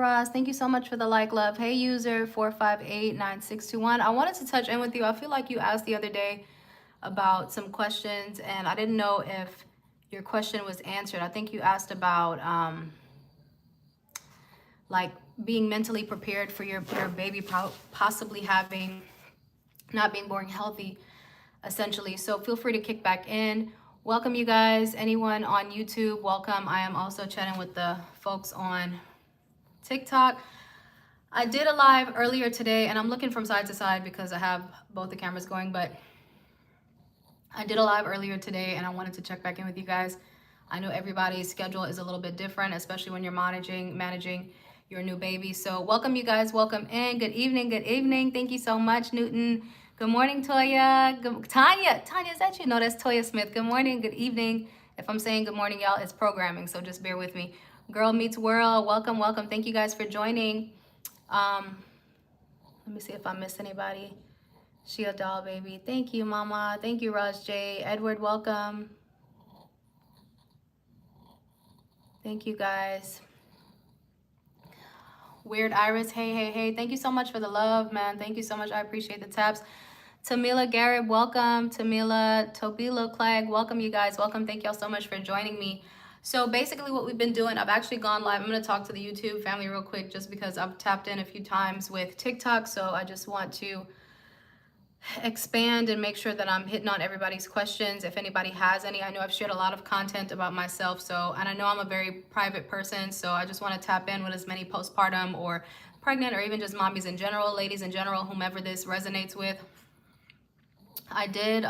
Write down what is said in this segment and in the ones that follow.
Ross. Thank you so much for the like, love. Hey, user 4589621. I wanted to touch in with you. I feel like you asked the other day about some questions, and I didn't know if your question was answered. I think you asked about like being mentally prepared for your baby possibly having not being born healthy, essentially. So feel free to kick back in. Welcome, you guys. Anyone on YouTube, welcome. I am also chatting with the folks on TikTok. I did a live earlier today, and I'm looking from side to side because I have both the cameras going, but I did a live earlier today, and I wanted to check back in with you guys. I know everybody's schedule is a little bit different, especially when you're managing your new baby. So welcome, you guys. Welcome in. Good evening. Good evening. Thank you so much, Newton. Good morning, Toya. Tanya, is that you? No, that's Toya Smith. Good morning. Good evening. If I'm saying good morning, y'all, it's programming, so just bear with me. Girl Meets World. Welcome, welcome. Thank you guys for joining. Let me see if I missed anybody. She a doll baby. Thank you, Mama. Thank you, Raj J. Edward, welcome. Thank you, guys. Weird Iris, hey. Thank you so much for the love, man. Thank you so much. I appreciate the taps. Tamila Garrett, welcome. Tamila Tobilo Clegg, welcome, you guys. Welcome. Thank y'all so much for joining me. So basically what we've been doing, I've actually gone live. I'm going to talk to the YouTube family real quick just because I've tapped in a few times with TikTok. So I just want to expand and make sure that I'm hitting on everybody's questions. If anybody has any, I know I've shared a lot of content about myself. So, and I know I'm a very private person. So I just want to tap in with as many postpartum or pregnant or even just mommies in general, ladies in general, whomever this resonates with. I did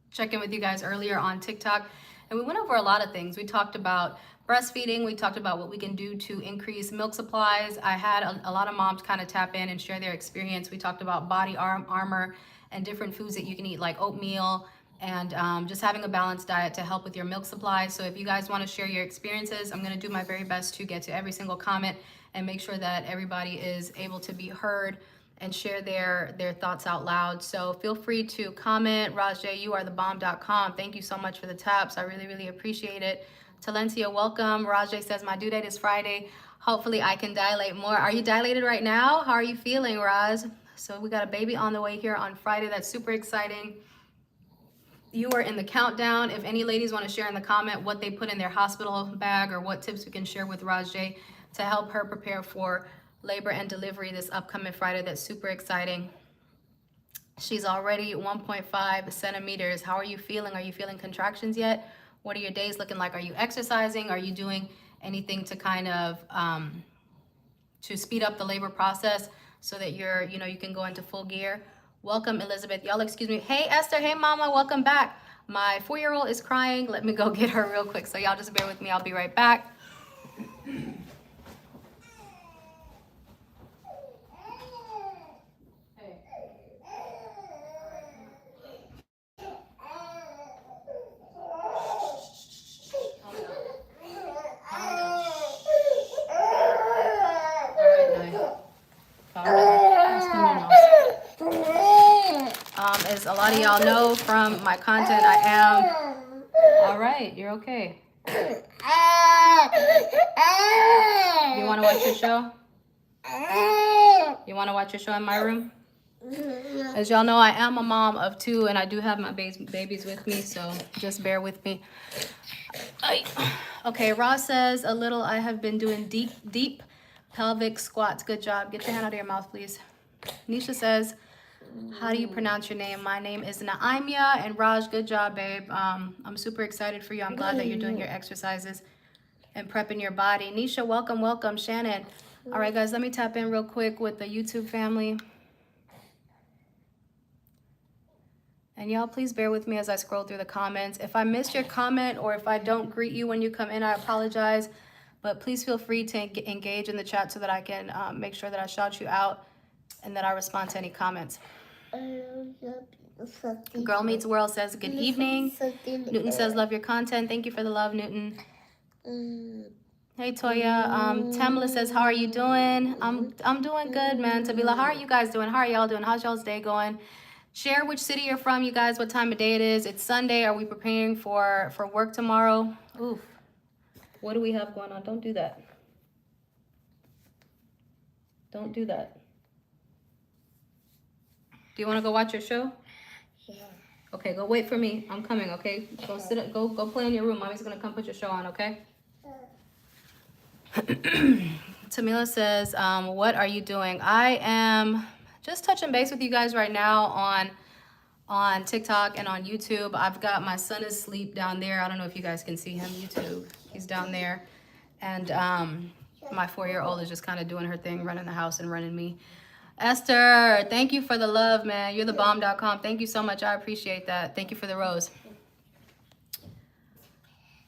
check in with you guys earlier on TikTok, and we went over a lot of things. We talked about breastfeeding. We talked about what we can do to increase milk supplies. I had a lot of moms kind of tap in and share their experience. We talked about body armor and different foods that you can eat, like oatmeal, and just having a balanced diet to help with your milk supply. So if you guys want to share your experiences, I'm going to do my very best to get to every single comment and make sure that everybody is able to be heard and share their thoughts out loud. So feel free to comment. Rajay, you are the bomb.com. Thank you so much for the taps. I really appreciate it. Talentia, welcome. Rajay says my due date is Friday. Hopefully I can dilate more. Are you dilated right now? How are you feeling, Raj? So we got a baby on the way here on Friday. That's super exciting. You are in the countdown. If any ladies want to share in the comment what they put in their hospital bag or what tips we can share with Rajay to help her prepare for labor and delivery this upcoming Friday. That's super exciting. She's already 1.5 centimeters. How are you feeling? Are you feeling contractions yet? What are your days looking like? Are you exercising? Are you doing anything to kind of to speed up the labor process so that you can go into full gear? Welcome, Elizabeth. Y'all excuse me. Hey, Esther. Hey, Mama. Welcome back. My 4-year-old is crying. Let me go get her real quick. So y'all just bear with me. I'll be right back. As a lot of y'all know from my content, I am all right. You're okay. You want to watch your show? You want to watch your show in my room? As y'all know, I am a mom of 2, and I do have my babies with me, so just bear with me. Okay, Ross says a little. I have been doing deep pelvic squats. Good job. Get your hand out of your mouth, please. Nisha says, how do you pronounce your name? My name is Naimia, and Raj, good job, babe. I'm super excited for you. I'm glad that you're doing your exercises and prepping your body. Nisha, welcome. Shannon. All right, guys, let me tap in real quick with the YouTube family. And y'all, please bear with me as I scroll through the comments. If I missed your comment or if I don't greet you when you come in, I apologize. But please feel free to engage in the chat so that I can make sure that I shout you out and that I respond to any comments. Girl Meets World says good evening. Newton says love your content. Thank you for the love, Newton. Hey Toya. Tamla says how are you doing? I'm doing good, man. Tabila, how are you guys doing? How are y'all doing? How's y'all's day going? Share which city you're from, you guys, what time of day it is. It's Sunday. Are we preparing for work tomorrow? Oof. What do we have going on? Don't do that. Don't do that. Do you want to go watch your show? Yeah. Okay, go wait for me. I'm coming, okay? Go sit, go play in your room. Mommy's gonna come put your show on, okay? Tamila says, what are you doing? I am just touching base with you guys right now on TikTok and on YouTube. I've got my son is asleep down there. I don't know if you guys can see him. YouTube. He's down there. And my 4-year-old is just kind of doing her thing, running the house and running me. Esther, thank you for the love, man. You're the bomb.com. Thank you so much. I appreciate that. Thank you for the rose.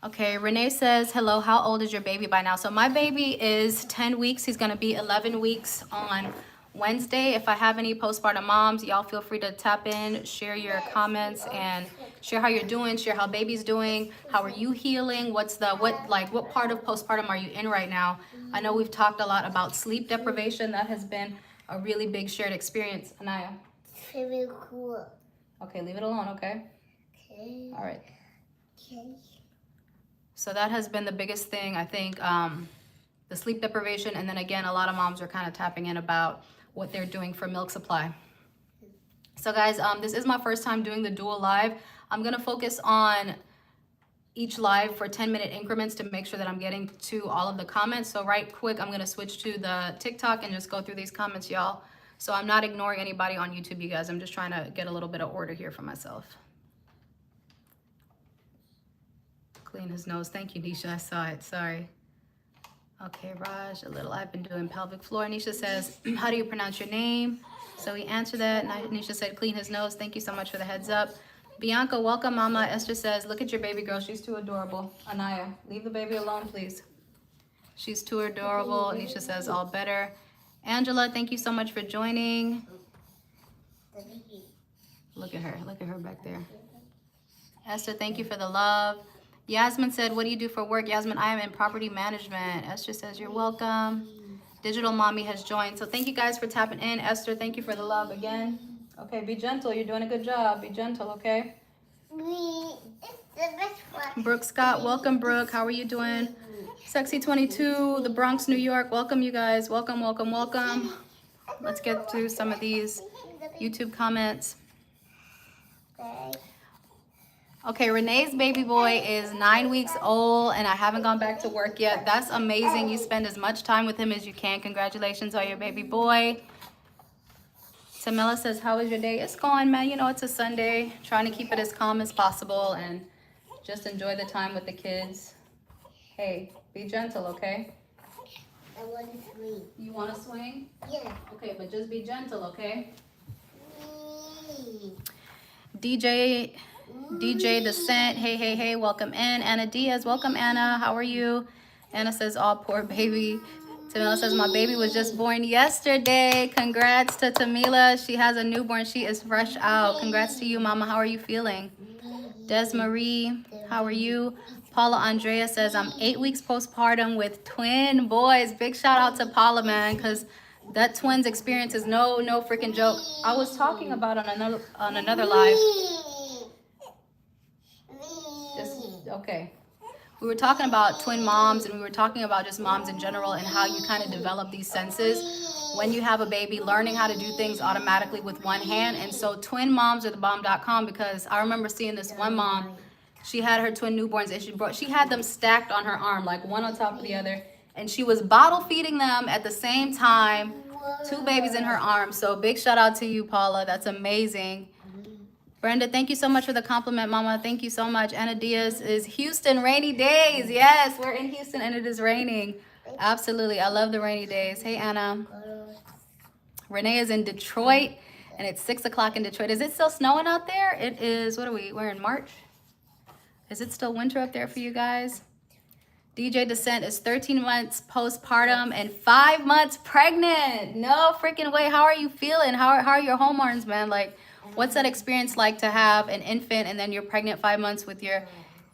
Okay, Renee says, hello, how old is your baby by now? So my baby is 10 weeks. He's going to be 11 weeks on Wednesday. If I have any postpartum moms, y'all feel free to tap in, share your comments, and share how you're doing, share how baby's doing, how are you healing, what part of postpartum are you in right now? I know we've talked a lot about sleep deprivation. That has been a really big shared experience. Anaya. It's very cool. Okay, leave it alone, okay? Okay. All right. Okay. So that has been the biggest thing, I think, the sleep deprivation. And then again, a lot of moms are kind of tapping in about what they're doing for milk supply. So guys, this is my first time doing the dual live. I'm gonna focus on each live for 10-minute increments to make sure that I'm getting to all of the comments. So right quick, I'm gonna switch to the TikTok and just go through these comments, y'all. So I'm not ignoring anybody on YouTube, you guys. I'm just trying to get a little bit of order here for myself. Clean his nose. Thank you, Nisha. I saw it. Sorry. Okay, Raj, I've been doing pelvic floor. Nisha says, how do you pronounce your name? So we answered that. Nisha said, clean his nose. Thank you so much for the heads up. Bianca, welcome, Mama. Esther says, look at your baby girl. She's too adorable. Anaya, leave the baby alone, please. She's too adorable. Nisha says, all better. Angela, thank you so much for joining. Look at her. Look at her back there. Esther, thank you for the love. Yasmin said, what do you do for work? Yasmin, I am in property management. Esther says, you're welcome. Digital Mommy has joined. So thank you guys for tapping in. Esther, thank you for the love again. Okay, be gentle. You're doing a good job. Be gentle, okay? It's the best one. Brooke Scott, welcome, Brooke. How are you doing? Sexy22, the Bronx, New York. Welcome, you guys. Welcome, welcome, welcome. Let's get through some of these YouTube comments. Okay, Renee's baby boy is 9 weeks old and I haven't gone back to work yet. That's amazing. You spend as much time with him as you can. Congratulations on your baby boy. Tamila says, how was your day? It's going, man. You know, it's a Sunday. Trying to keep it as calm as possible and just enjoy the time with the kids. Hey, be gentle, okay? I want to swing. You want to swing? Yeah. Okay, but just be gentle, okay? Me. DJ Descent, hey, welcome in. Anna Diaz, welcome, Anna. How are you? Anna says, oh, poor baby. Tamila says, my baby was just born yesterday. Congrats to Tamila. She has a newborn. She is fresh out. Congrats to you, Mama. How are you feeling? Des Marie, how are you? Paula Andrea says, I'm 8 weeks postpartum with twin boys. Big shout out to Paula, man, because that twins experience is no freaking joke. I was talking about on another live. Okay. We were talking about twin moms and we were talking about just moms in general and how you kind of develop these senses when you have a baby, learning how to do things automatically with one hand. And so twin moms are the bomb.com, because I remember seeing this one mom, she had her twin newborns and she had them stacked on her arm, like one on top of the other. And she was bottle feeding them at the same time, 2 babies in her arms. So big shout out to you, Paula. That's amazing. Brenda, thank you so much for the compliment, Mama. Thank you so much. Anna Diaz is Houston, rainy days. Yes, we're in Houston and it is raining. Absolutely. I love the rainy days. Hey, Anna. Renee is in Detroit and it's 6 o'clock in Detroit. Is it still snowing out there? It is. What are we? We're in March. Is it still winter up there for you guys? DJ Descent is 13 months postpartum and 5 months pregnant. No freaking way. How are you feeling? How are your hormones, man? Like, what's that experience like to have an infant and then you're pregnant 5 months with your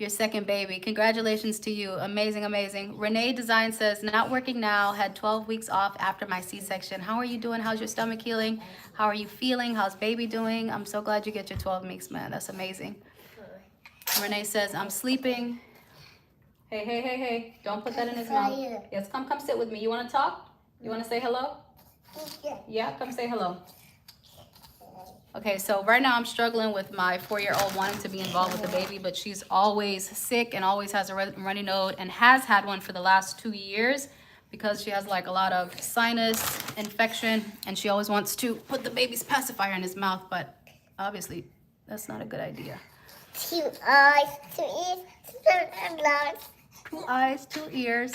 second baby? Congratulations to you. Amazing, amazing. Renee Design says, not working now, had 12 weeks off after my C-section. How are you doing? How's your stomach healing? How are you feeling? How's baby doing? I'm so glad you get your 12 weeks, man. That's amazing. Renee says, I'm sleeping. Hey. Don't put that in his mouth. Yes, come sit with me. You want to talk? You want to say hello? Yeah, come say hello. Okay, so right now I'm struggling with my 4-year-old wanting to be involved with the baby, but she's always sick and always has a runny nose and has had one for the last 2 years because she has like a lot of sinus infection and she always wants to put the baby's pacifier in his mouth, but obviously that's not a good idea. 2 eyes, 2 ears, 2 lungs. 2 eyes, 2 ears.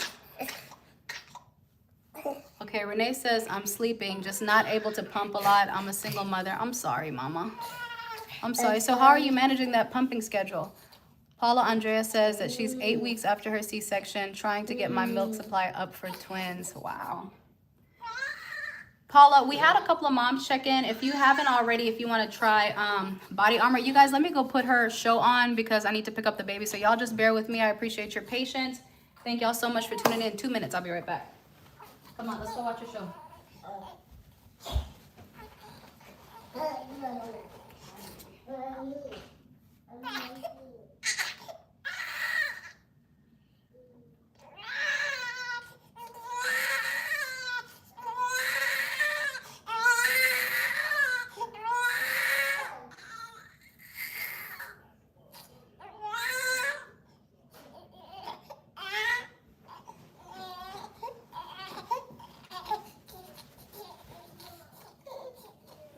Okay, Renee says, I'm sleeping, just not able to pump a lot. I'm a single mother. I'm sorry, Mama. I'm sorry. So how are you managing that pumping schedule? Paula Andrea says that she's 8 weeks after her C-section, trying to get my milk supply up for twins. Wow. Paula, we had a couple of moms check in. If you haven't already, if you want to try Body Armor, you guys, let me go put her show on because I need to pick up the baby. So y'all just bear with me. I appreciate your patience. Thank y'all so much for tuning in. 2 minutes. I'll be right back. Come on, let's go watch a show.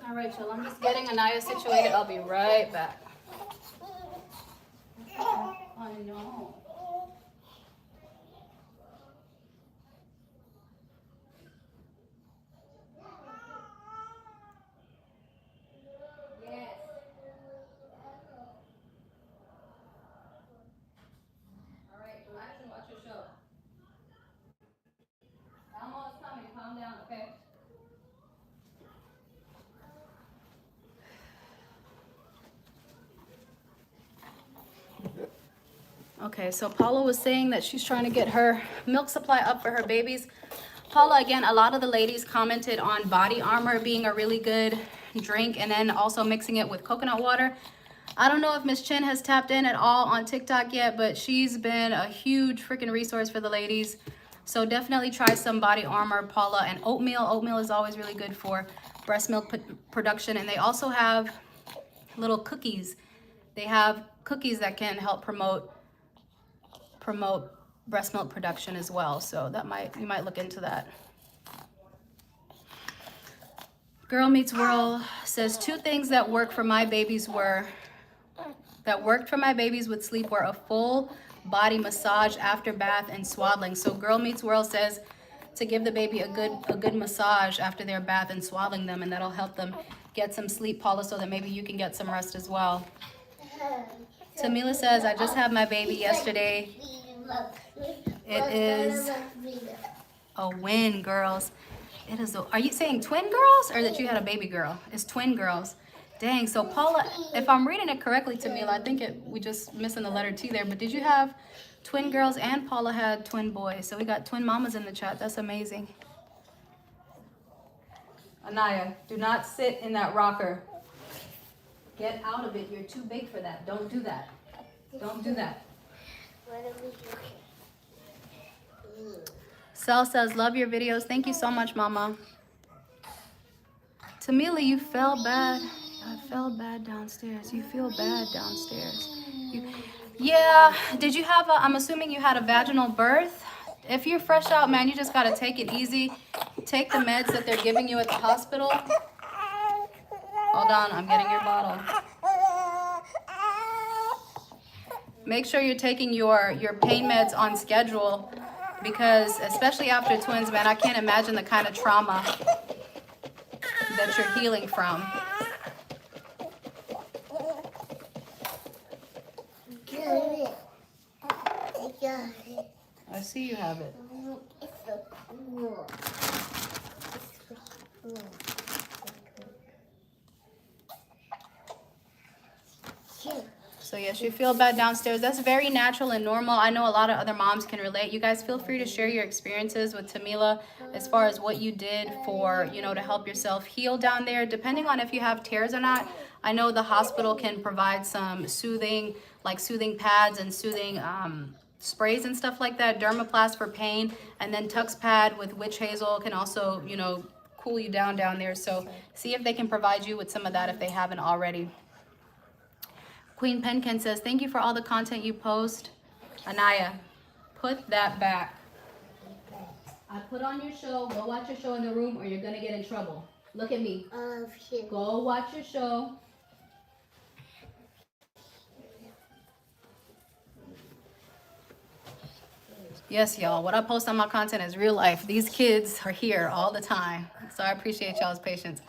All right, Jill, I'm just getting Anaya situated. I'll be right back. I know. Yes. All right, relax and watch your show. Elmo is coming. Calm down, okay? Okay, so Paula was saying that she's trying to get her milk supply up for her babies. Paula, again, a lot of the ladies commented on Body Armor being a really good drink and then also mixing it with coconut water. I don't know if Miss Chin has tapped in at all on TikTok yet, but she's been a huge freaking resource for the ladies. So definitely try some Body Armor, Paula, and oatmeal. Oatmeal is always really good for breast milk production. And they also have little cookies. They have cookies that can help promote breast milk production as well. So that you might look into that. Girl Meets World says 2 things that worked for my babies with sleep were a full body massage after bath and swaddling. So Girl Meets World says to give the baby a good massage after their bath and swaddling them, and that'll help them get some sleep, Paula, so that maybe you can get some rest as well. Tamila says, I just had my baby yesterday. It is a win, girls. It is are you saying twin girls or that you had a baby girl? It's twin girls. Dang, so Paula, if I'm reading it correctly, Tamila, I think we just missing the letter T there, but did you have twin girls and Paula had twin boys? So we got twin mamas in the chat. That's amazing. Anaya, do not sit in that rocker. Get out of it. You're too big for that. Don't do that. Don't do that. Sel says, love your videos. Thank you so much, Mama. Tamila, you fell bad. I fell bad downstairs. You feel bad downstairs. Yeah. Did you have I'm assuming you had a vaginal birth? If you're fresh out, man, you just got to take it easy. Take the meds that they're giving you at the hospital. Hold on, I'm getting your bottle. Make sure you're taking your pain meds on schedule because especially after twins, man, I can't imagine the kind of trauma that you're healing from. I see you have it. So yes, you feel bad downstairs. That's very natural and normal. I know a lot of other moms can relate. You guys feel free to share your experiences with Tamila as far as what you did for, to help yourself heal down there. Depending on if you have tears or not, I know the hospital can provide some soothing pads and soothing sprays and stuff like that. Dermaplast for pain, and then Tux Pad with witch hazel can also, cool you down there. So see if they can provide you with some of that if they haven't already. Queen Penken says, thank you for all the content you post. Anaya, put that back. I put on your show. Go watch your show in the room or you're going to get in trouble. Look at me. Go watch your show. Yes, y'all. What I post on my content is real life. These kids are here all the time. So I appreciate y'all's patience.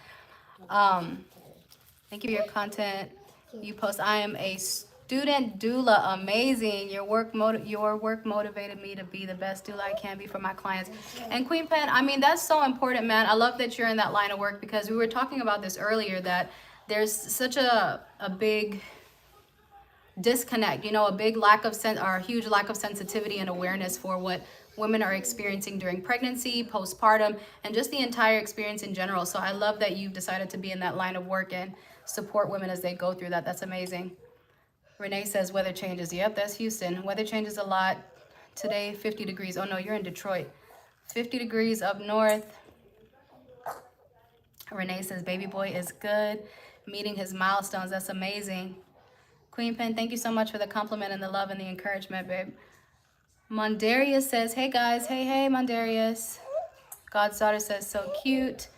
Thank you for your content. You post, I am a student doula. Amazing. Your work motivated me to be the best doula I can be for my clients. And Queen Pen, I mean, that's so important, man. I love that you're in that line of work because we were talking about this earlier, that there's such a big disconnect, you know, a big lack of or a huge lack of sensitivity and awareness for what women are experiencing during pregnancy, postpartum, and just the entire experience in general. So I love that you've decided to be in that line of work and support women as they go through that. That's amazing. Renee says weather changes. Yep, that's Houston. Weather changes a lot. Today, 50 degrees. Oh no, you're in Detroit. 50 degrees up north. Renee says baby boy is good. Meeting his milestones. That's amazing. Queen Pen, thank you so much for the compliment and the love and the encouragement, babe. Mondarius says, hey guys. Hey, Mondarius. God's daughter says, so cute.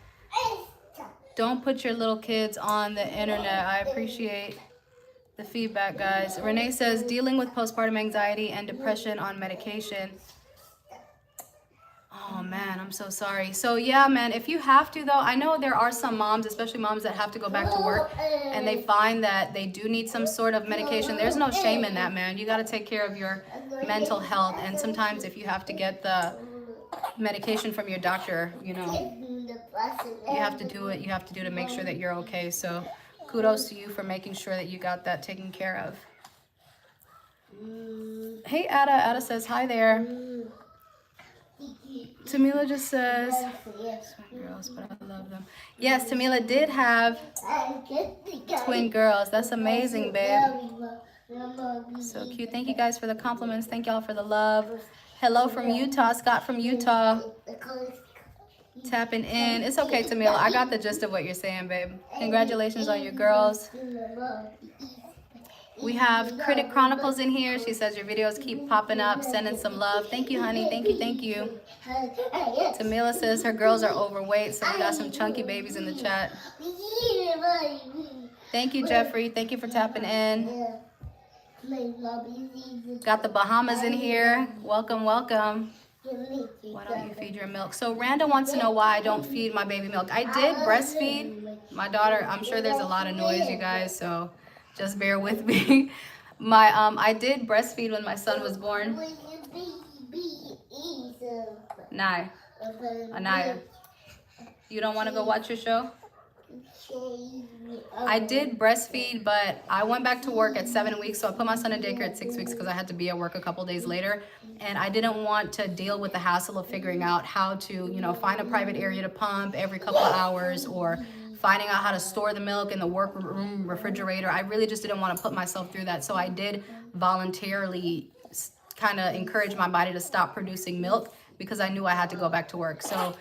Don't put your little kids on the internet. I appreciate the feedback, guys. Renee says, dealing with postpartum anxiety and depression on medication. Oh man, I'm so sorry. So yeah, man, if you have to though, I know there are some moms, especially moms that have to go back to work and they find that they do need some sort of medication. There's no shame in that, man. You got to take care of your mental health. And sometimes if you have to get the medication from your doctor, you know, you have to do what you have to do to make sure that you're okay. So kudos to you for making sure that you got that taken care of. Hey, Ada. Ada says, hi there. Tamila just says, girls, but I love them. Yes, Tamila did have twin girls. That's amazing, babe. So cute. Thank you guys for the compliments. Thank y'all for the love. Hello from Utah. Scott from Utah. Tapping in. It's okay, Tamila. I got the gist of what you're saying, babe. Congratulations on your girls. We have Critic Chronicles in here. She says your videos keep popping up, sending some love. Thank you, honey. Thank you. Tamila says her girls are overweight, so we got some chunky babies in the chat. Thank you, Jeffrey. Thank you for tapping in. Got the Bahamas in here. Welcome. Why don't you feed your milk? So Randa wants to know why I don't feed my baby milk. I did breastfeed my daughter. I'm sure there's a lot of noise, you guys, so just bear with me. I did breastfeed when my son was born. Anaya, you don't want to go watch your show? I did breastfeed, but I went back to work at 7 weeks, so I put my son in daycare at 6 weeks because I had to be at work a couple days later, and I didn't want to deal with the hassle of figuring out how to, you know, find a private area to pump every couple of hours, or finding out how to store the milk in the workroom refrigerator. I really just didn't want to put myself through that, so I did voluntarily kind of encourage my body to stop producing milk because I knew I had to go back to work. So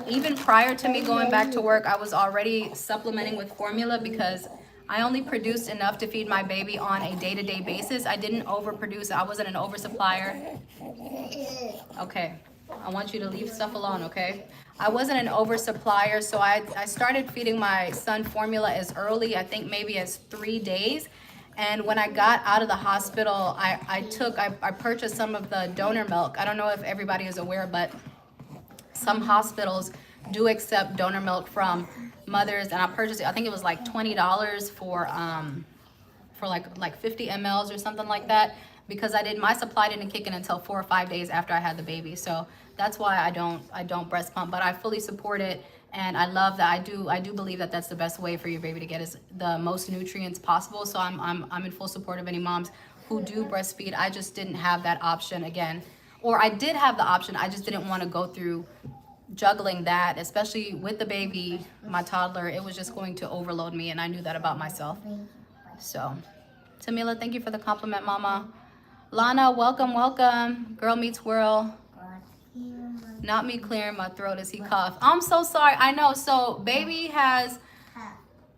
even prior to me going back to work, I was already supplementing with formula because I only produced enough to feed my baby on a day-to-day basis. I didn't overproduce. I wasn't an oversupplier. Okay, I want you to leave stuff alone, okay? I wasn't an oversupplier, so I started feeding my son formula as early, I think maybe as 3 days. And when I got out of the hospital, I purchased some of the donor milk. I don't know if everybody is aware, but some hospitals do accept donor milk from mothers, and I purchased it. I think it was like $20 for like 50 mLs or something like that, because my supply didn't kick in until 4 or 5 days after I had the baby. So that's why I don't breast pump, but I fully support it, and I love that. I do believe that that's the best way for your baby to get is the most nutrients possible. So I'm in full support of any moms who do breastfeed. I just didn't have that option again, or I did have the option. I just didn't want to go through juggling that, especially with the baby, my toddler. It was just going to overload me, and I knew that about myself. So Tamila, thank you for the compliment, Mama. Lana, welcome, welcome. Girl meets world. Not me clearing my throat as he coughed. I'm so sorry. I know. So baby has,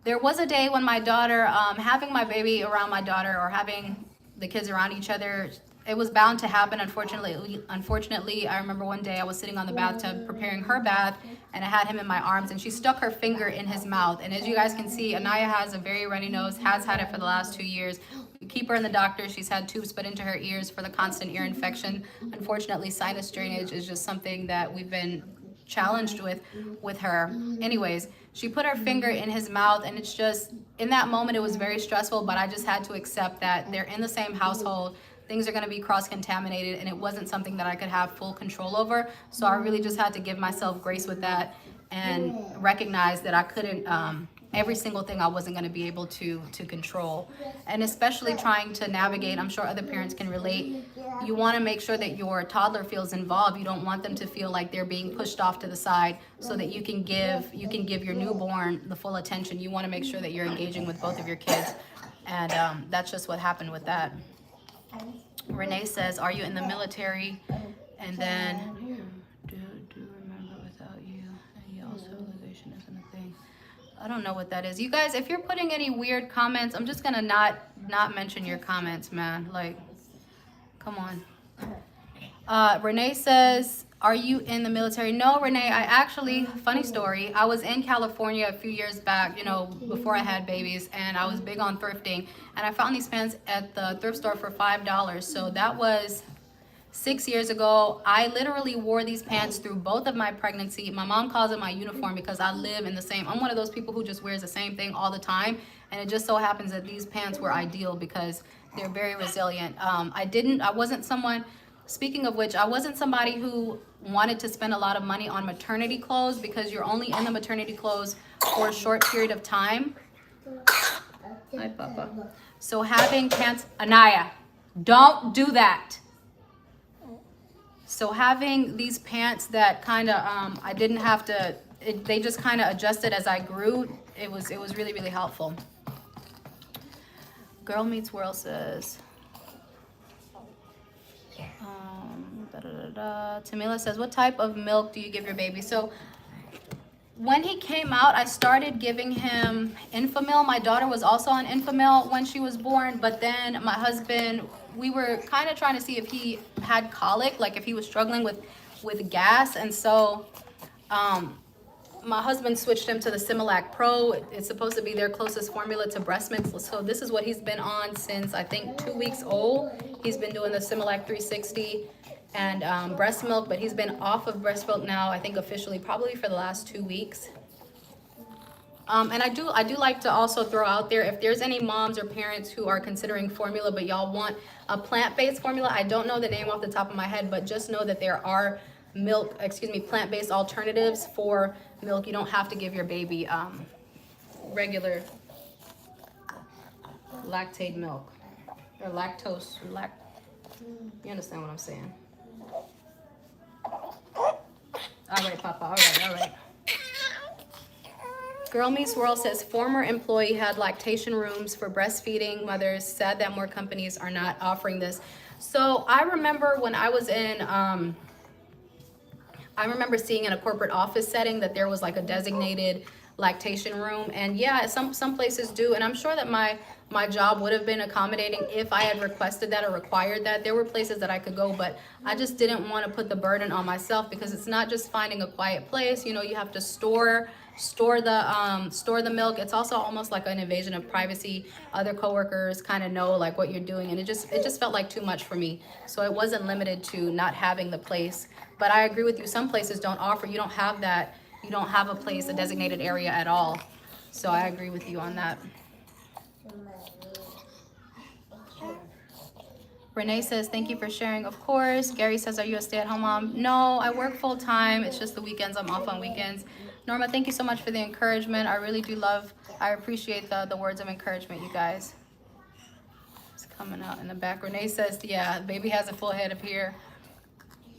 there was a day when my daughter, having my baby around my daughter or having the kids around each other, it was bound to happen. Unfortunately, I remember one day I was sitting on the bathtub preparing her bath, and I had him in my arms, and she stuck her finger in his mouth. And as you guys can see, Anaya has a very runny nose, has had it for the last 2 years. We keep her in the doctor. She's had tubes put into her ears for the constant ear infection. Unfortunately, sinus drainage is just something that we've been challenged with her. Anyways, she put her finger in his mouth, and it's just, in that moment, it was very stressful, but I just had to accept that they're in the same household. Things are going to be cross-contaminated, and it wasn't something that I could have full control over. So I really just had to give myself grace with that and recognize that I couldn't, every single thing I wasn't going to be able to control. And especially trying to navigate, I'm sure other parents can relate, you want to make sure that your toddler feels involved. You don't want them to feel like they're being pushed off to the side, so that you can give your newborn the full attention. You want to make sure that you're engaging with both of your kids. And that's just what happened with that. Renee says, are you in the military? And then, do remember without you, and you also, elevation isn't a thing. I don't know what that is. You guys, if you're putting any weird comments, I'm just gonna not mention your comments, man. Like, come on. Renee says, are you in the military? No, Renee, I actually, funny story, I was in California a few years back, you know, before I had babies, and I was big on thrifting, and I found these pants at the thrift store for $5. So that was 6 years ago. I literally wore these pants through both of my pregnancy. My mom calls it my uniform because I live in the same, I'm one of those people who just wears the same thing all the time, and it just so happens that these pants were ideal because they're very resilient. I wasn't someone, speaking of which, I wasn't somebody who wanted to spend a lot of money on maternity clothes, because you're only in the maternity clothes for a short period of time. Hi, Papa. So having pants, Anaya, don't do that. So having these pants that kind of, I didn't have to, they just kind of adjusted as I grew. It was really, really helpful. Girl Meets World says, Tamila says, what type of milk do you give your baby? So when he came out, I started giving him Infamil. My daughter was also on Infamil when she was born, but then my husband, we were kind of trying to see if he had colic, like if he was struggling with gas, and so my husband switched him to the Similac Pro. It's supposed to be their closest formula to breast milk. So this is what he's been on since, I think, 2 weeks old. He's been doing the Similac 360 and breast milk, but he's been off of breast milk now, I think officially, probably for the last 2 weeks. And I do like to also throw out there, if there's any moms or parents who are considering formula, but y'all want a plant-based formula, I don't know the name off the top of my head, but just know that there are plant-based alternatives for milk. You don't have to give your baby regular lactate milk or lactose. You understand what I'm saying? All right, Papa. All right. Girl Meets World says, former employee had lactation rooms for breastfeeding mothers. Sad that more companies are not offering this. So I remember when I was in, I remember seeing in a corporate office setting that there was like a designated lactation room. And yeah, some places do. And I'm sure that my job would have been accommodating if I had requested that or required that. There were places that I could go, but I just didn't want to put the burden on myself, because it's not just finding a quiet place. You know, you have to store the milk. It's also almost like an invasion of privacy. Other coworkers kind of know like what you're doing, and it just felt like too much for me. So it wasn't limited to not having the place. But I agree with you, some places don't offer, you don't have that, you don't have a place, a designated area at all. So I agree with you on that. Renee says, thank you for sharing, of course. Gary says, are you a stay-at-home mom? No, I work full-time. It's just the weekends. I'm off on weekends. Norma, thank you so much for the encouragement. I really do I appreciate the words of encouragement, you guys. It's coming out in the back. Renee says, yeah, baby has a full head of hair.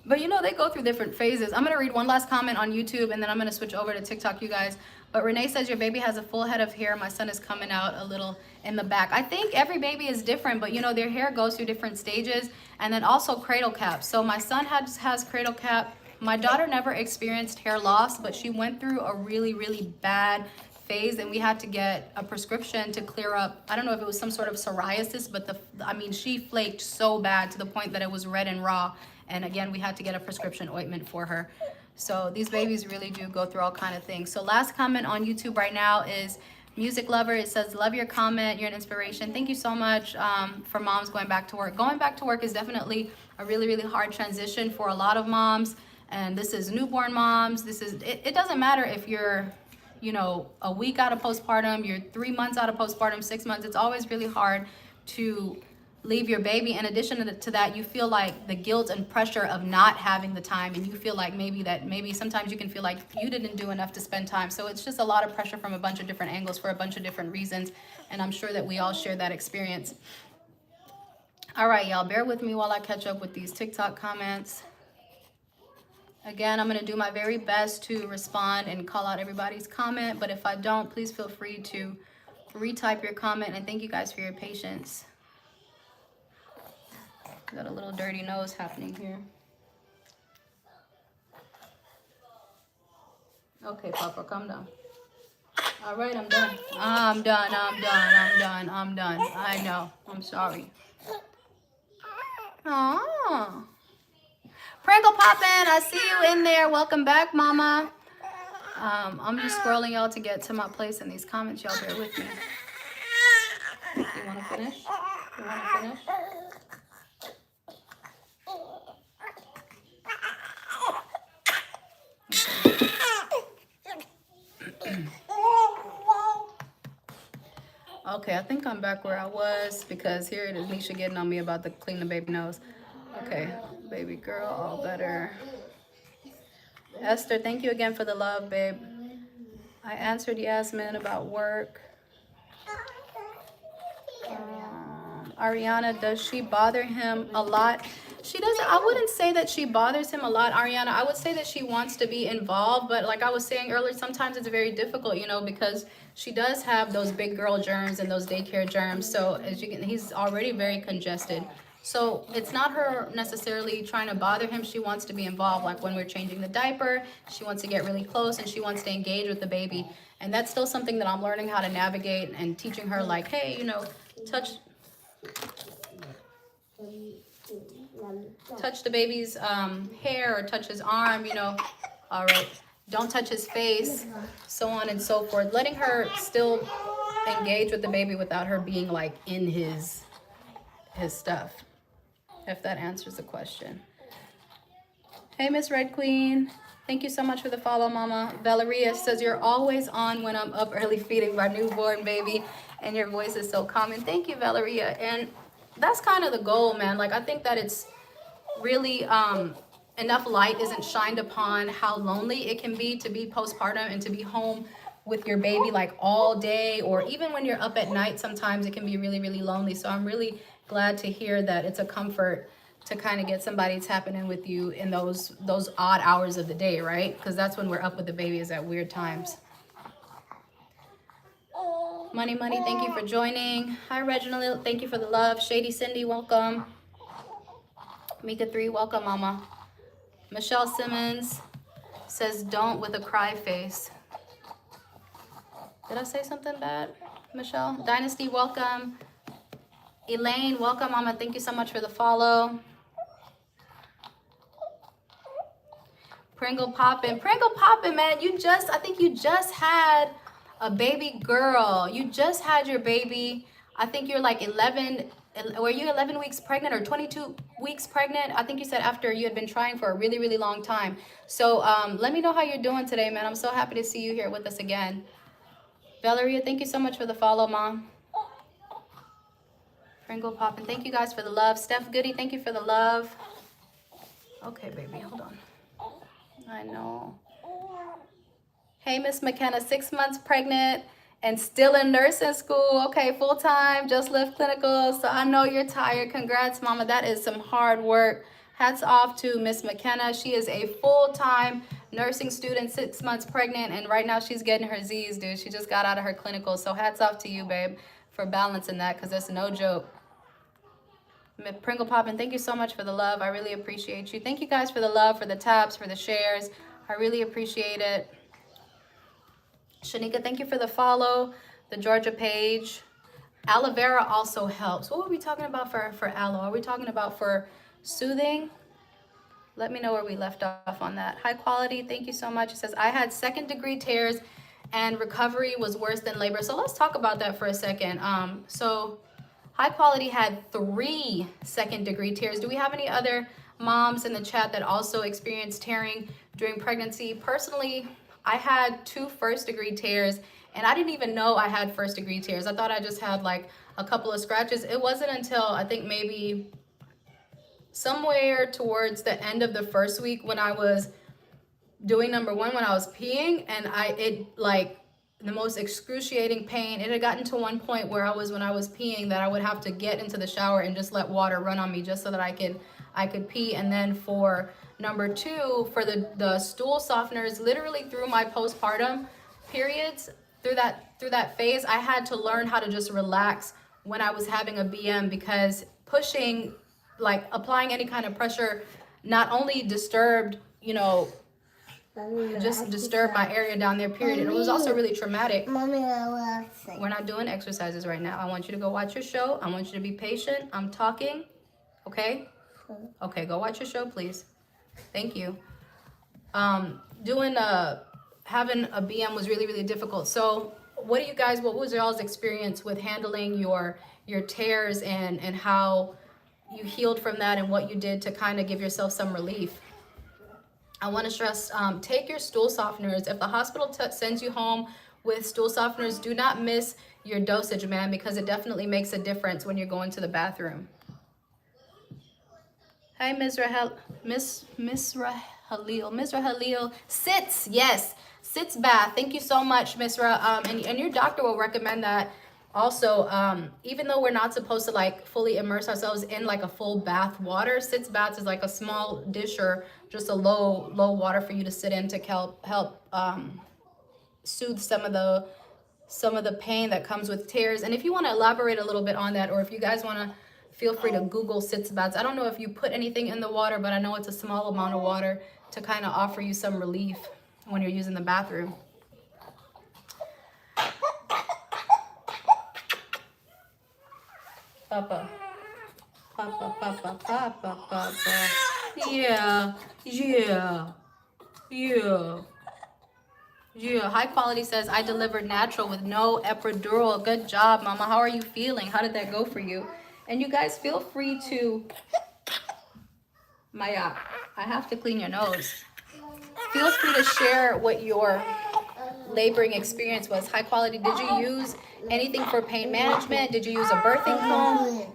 But you know, they go through different phases. I'm going to read one last comment on YouTube, and then I'm going to switch over to TikTok, you guys. But Renee says your baby has a full head of hair. My son is coming out a little in the back. I think every baby is different, but you know, their hair goes through different stages. And then also cradle cap. So my son has cradle cap. My daughter never experienced hair loss, but she went through a really, really bad phase, and we had to get a prescription to clear up. I don't know if it was some sort of psoriasis, but I mean, she flaked so bad to the point that it was red and raw. And again, we had to get a prescription ointment for her. So these babies really do go through all kind of things. So last comment on YouTube right now is Music Lover. It says, love your comment. You're an inspiration. Thank you so much for moms going back to work. Going back to work is definitely a really, really hard transition for a lot of moms. And this is newborn moms. It doesn't matter if you're, you know, a week out of postpartum, you're 3 months out of postpartum, 6 months. It's always really hard to leave your baby. In addition to that, you feel like the guilt and pressure of not having the time, and you feel like maybe sometimes you can feel like you didn't do enough to spend time. So it's just a lot of pressure from a bunch of different angles for a bunch of different reasons, and I'm sure that we all share that experience. All right, y'all, bear with me while I catch up with these TikTok comments. Again, I'm going to do my very best to respond and call out everybody's comment, but if I don't, please feel free to retype your comment, and thank you guys for your patience. Got a little dirty nose happening here. Okay, Papa, calm down. All right, I'm done. I'm done. I know. I'm sorry. Oh. Pringle Poppin', I see you in there. Welcome back, Mama. I'm just scrolling y'all to get to my place in these comments. Y'all bear with me. You want to finish? You want to finish? Okay, I think I'm back where I was because here it is, Nisha getting on me about the clean the baby nose. Okay, baby girl, all better. Esther, thank you again for the love, babe. I answered Yasmin about work. Ariana, does she bother him a lot? She doesn't. I wouldn't say that she bothers him a lot, Ariana. I would say that she wants to be involved, but like I was saying earlier, sometimes it's very difficult, you know, because she does have those big girl germs and those daycare germs. So as you can, he's already very congested. So it's not her necessarily trying to bother him. She wants to be involved. Like when we're changing the diaper, she wants to get really close and she wants to engage with the baby. And that's still something that I'm learning how to navigate and teaching her, like, hey, you know, touch the baby's hair or touch his arm, you know. All right, don't touch his face, so on and so forth. Letting her still engage with the baby without her being like in his stuff, if that answers the question. Hey, Miss Red Queen, thank you so much for the follow, Mama. Valeria says, you're always on when I'm up early feeding my newborn baby, and your voice is so calming. Thank you, Valeria. And that's kind of the goal, man. Like, I think that it's really enough light isn't shined upon how lonely it can be to be postpartum and to be home with your baby like all day, or even when you're up at night, sometimes it can be really, really lonely. So I'm really glad to hear that it's a comfort to kind of get somebody tapping in with you in those odd hours of the day, right? Because that's when we're up with the baby, is at weird times. Money, thank you for joining. Hi, Reginald, thank you for the love. Shady Cindy, welcome. Mika 3, welcome, Mama. Michelle Simmons says, don't with a cry face. Did I say something bad, Michelle? Dynasty, welcome. Elaine, welcome, Mama. Thank you so much for the follow. Pringle Poppin', man. I think you just had a baby girl. You just had your baby. I think you're like 11. Were you 11 weeks pregnant or 22 weeks pregnant? I think you said after you had been trying for a really, really long time. So let me know how you're doing today, man. I'm so happy to see you here with us again. Valeria, thank you so much for the follow, Mom. Pringle Poppin', thank you guys for the love. Steph Goody, thank you for the love. Okay, baby, hold on. I know. Hey, Miss McKenna, 6 months pregnant and still in nursing school. Okay, full-time, just left clinical. So I know you're tired. Congrats, Mama. That is some hard work. Hats off to Miss McKenna. She is a full-time nursing student, 6 months pregnant, and right now she's getting her Z's, dude. She just got out of her clinical. So hats off to you, babe, for balancing that, because that's no joke. Pringle Poppin', thank you so much for the love. I really appreciate you. Thank you guys for the love, for the taps, for the shares. I really appreciate it. Shanika, thank you for the follow. The Georgia page. Aloe vera also helps. What were we talking about for aloe? Are we talking about for soothing? Let me know where we left off on that. High quality, thank you so much. It says, I had 2nd-degree tears and recovery was worse than labor. So let's talk about that for a second. So High quality had 3 2nd-degree tears. Do we have any other moms in the chat that also experienced tearing during pregnancy? Personally, I had 2 1st-degree tears, and I didn't even know I had 1st-degree tears. I thought I just had like a couple of scratches. It wasn't until I think maybe somewhere towards the end of the 1st week when I was doing number 1, when I was peeing, and it like the most excruciating pain. It had gotten to one point where when I was peeing, that I would have to get into the shower and just let water run on me just so that I could pee. And then for number 2, for the stool softeners, literally through my postpartum periods, through that phase, I had to learn how to just relax when I was having a BM, because pushing, like applying any kind of pressure, not only disturbed, just disturbed my area down there, period. And it was also really traumatic. We're not doing exercises right now. I want you to go watch your show. I want you to be patient. I'm talking, okay? Okay, go watch your show, please. Thank you. Having a BM was really, really difficult. So what was y'all's experience with handling your tears and how you healed from that, and what you did to kind of give yourself some relief? I want to stress, take your stool softeners. If the hospital sends you home with stool softeners, do not miss your dosage, man, because it definitely makes a difference when you're going to the bathroom. Hi, Ms. Halil. Sits, yes, sits bath. Thank you so much, Misra. And your doctor will recommend that. Also, even though we're not supposed to like fully immerse ourselves in like a full bath water, sits baths is like a small dish or just a low water for you to sit in to help soothe some of the pain that comes with tears. And if you want to elaborate a little bit on that, or if you guys want to, feel free to Google sits baths. I don't know if you put anything in the water, but I know it's a small amount of water to kind of offer you some relief when you're using the bathroom. Papa. Yeah. High quality says, I delivered natural with no epidural. Good job, mama. How are you feeling? How did that go for you? And you guys feel free to, Maya, I have to clean your nose. Feel free to share what your laboring experience was. High quality, did you use anything for pain management? Did you use a birthing comb?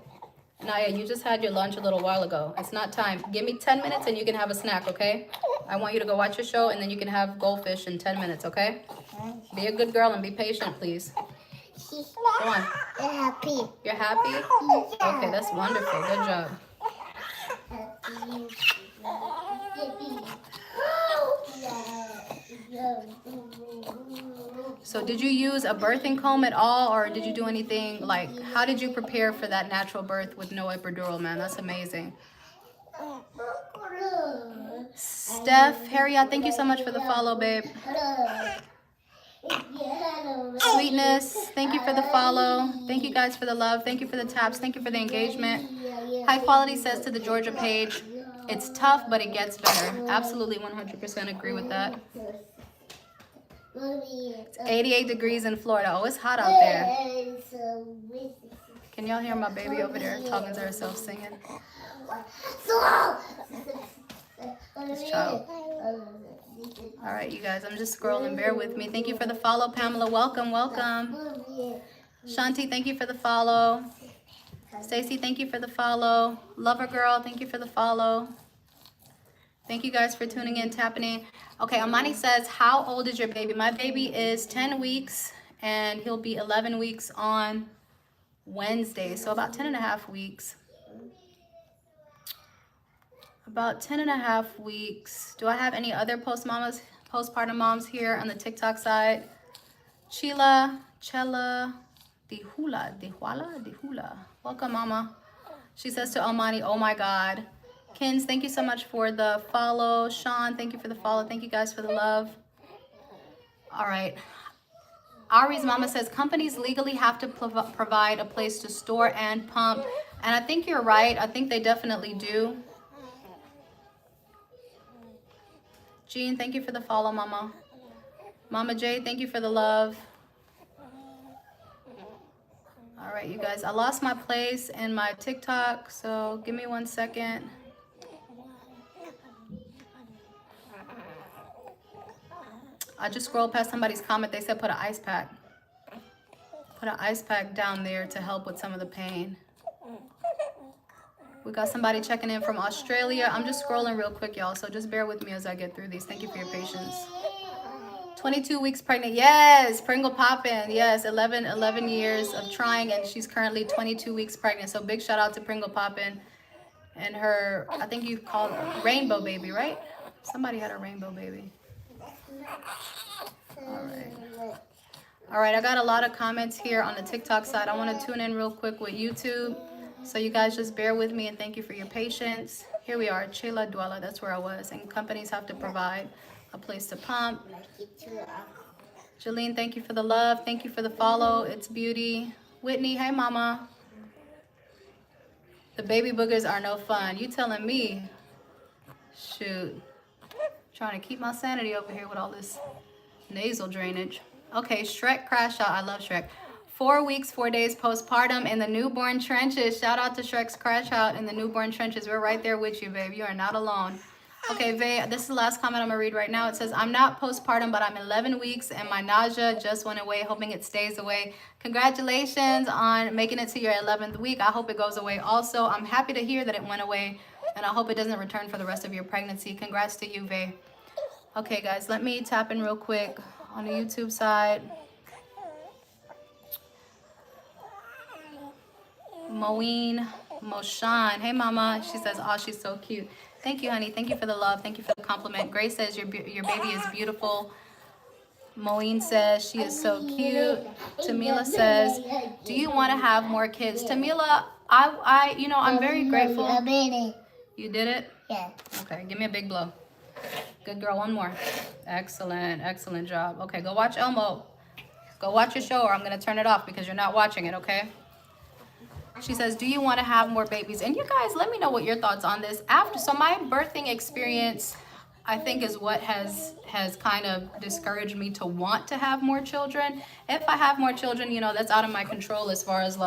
Naya, you just had your lunch a little while ago. It's not time. Give me 10 minutes and you can have a snack, okay? I want you to go watch your show and then you can have goldfish in 10 minutes, okay? Be a good girl and be patient, please. Come on. You're happy. You're happy? Okay, that's wonderful. Good job. So did you use a birthing comb at all, or did you do anything, like, how did you prepare for that natural birth with no epidural, man? That's amazing. Steph, Harriet, thank you so much for the follow, babe. Sweetness, thank you for the follow. Thank you guys for the love. Thank you for the taps. Thank you for the engagement. High quality says to the Georgia page, it's tough, but it gets better. Absolutely 100% agree with that. It's 88 degrees in Florida. Oh, it's hot out there. Can y'all hear my baby over there talking to herself singing? This child. All right, you guys, I'm just scrolling. Bear with me. Thank you for the follow, Pamela. Welcome, welcome. Shanti, thank you for the follow. Stacy, thank you for the follow. Lover Girl, thank you for the follow. Thank you guys for tuning in, tapping in. Okay, Amani says, how old is your baby? My baby is 10 weeks, and he'll be 11 weeks on Wednesday. So about 10 and a half weeks. About 10 and a half weeks. Do I have any other post mamas postpartum moms here on the TikTok side. Chela, Dihula. Welcome, Mama. She says to Almani, oh my God. Kins, thank you so much for the follow. Sean, thank you for the follow. Thank you guys for the love. All right. Ari's mama says companies legally have to provide a place to store and pump. And I think you're right. I think they definitely do. Jean, thank you for the follow, Mama. Mama J, thank you for the love. All right, you guys. I lost my place in my TikTok, so give me 1 second. I just scrolled past somebody's comment. They said put an ice pack. Put an ice pack down there to help with some of the pain. We got somebody checking in from Australia. I'm just scrolling real quick, y'all, so just bear with me as I get through these. Thank you for your patience. 22 weeks pregnant. Yes, Pringle Poppin'. Yes, 11 years of trying, and she's currently 22 weeks pregnant. So big shout out to Pringle Poppin' and her, I think you called her rainbow baby, right? Somebody had a rainbow baby. All right, I got a lot of comments here on the TikTok side. I want to tune in real quick with YouTube. So you guys just bear with me and thank you for your patience. Here we are, Chela Duela, that's where I was. And companies have to provide a place to pump. Jolene, thank you for the love. Thank you for the follow. It's Beauty. Whitney, hey mama. The baby boogers are no fun. You telling me? Shoot. Trying to keep my sanity over here with all this nasal drainage. Okay, Shrek crash out. I love Shrek. 4 weeks, 4 days postpartum in the newborn trenches. Shout out to Shrek's crash out in the newborn trenches. We're right there with you, babe. You are not alone. Okay, Vay, this is the last comment I'm gonna read right now. It says, I'm not postpartum, but I'm 11 weeks and my nausea just went away, hoping it stays away. Congratulations on making it to your 11th week. I hope it goes away also. I'm happy to hear that it went away and I hope it doesn't return for the rest of your pregnancy. Congrats to you, Vay. Okay, guys, let me tap in real quick on the YouTube side. Moshan. Hey, mama. She says, oh, she's so cute. Thank you, honey. Thank you for the love. Thank you for the compliment. Grace says your baby is beautiful. Moeen says she is so cute. Tamila says, do you want to have more kids? Tamila, I'm very grateful. You did it? Yeah. Okay, give me a big blow. Good girl, one more. Excellent, excellent job. Okay, go watch Elmo. Go watch your show or I'm going to turn it off because you're not watching it, okay? She says, do you want to have more babies? And you guys, let me know what your thoughts on this. So my birthing experience, I think, is what has kind of discouraged me to want to have more children. If I have more children, that's out of my control as far as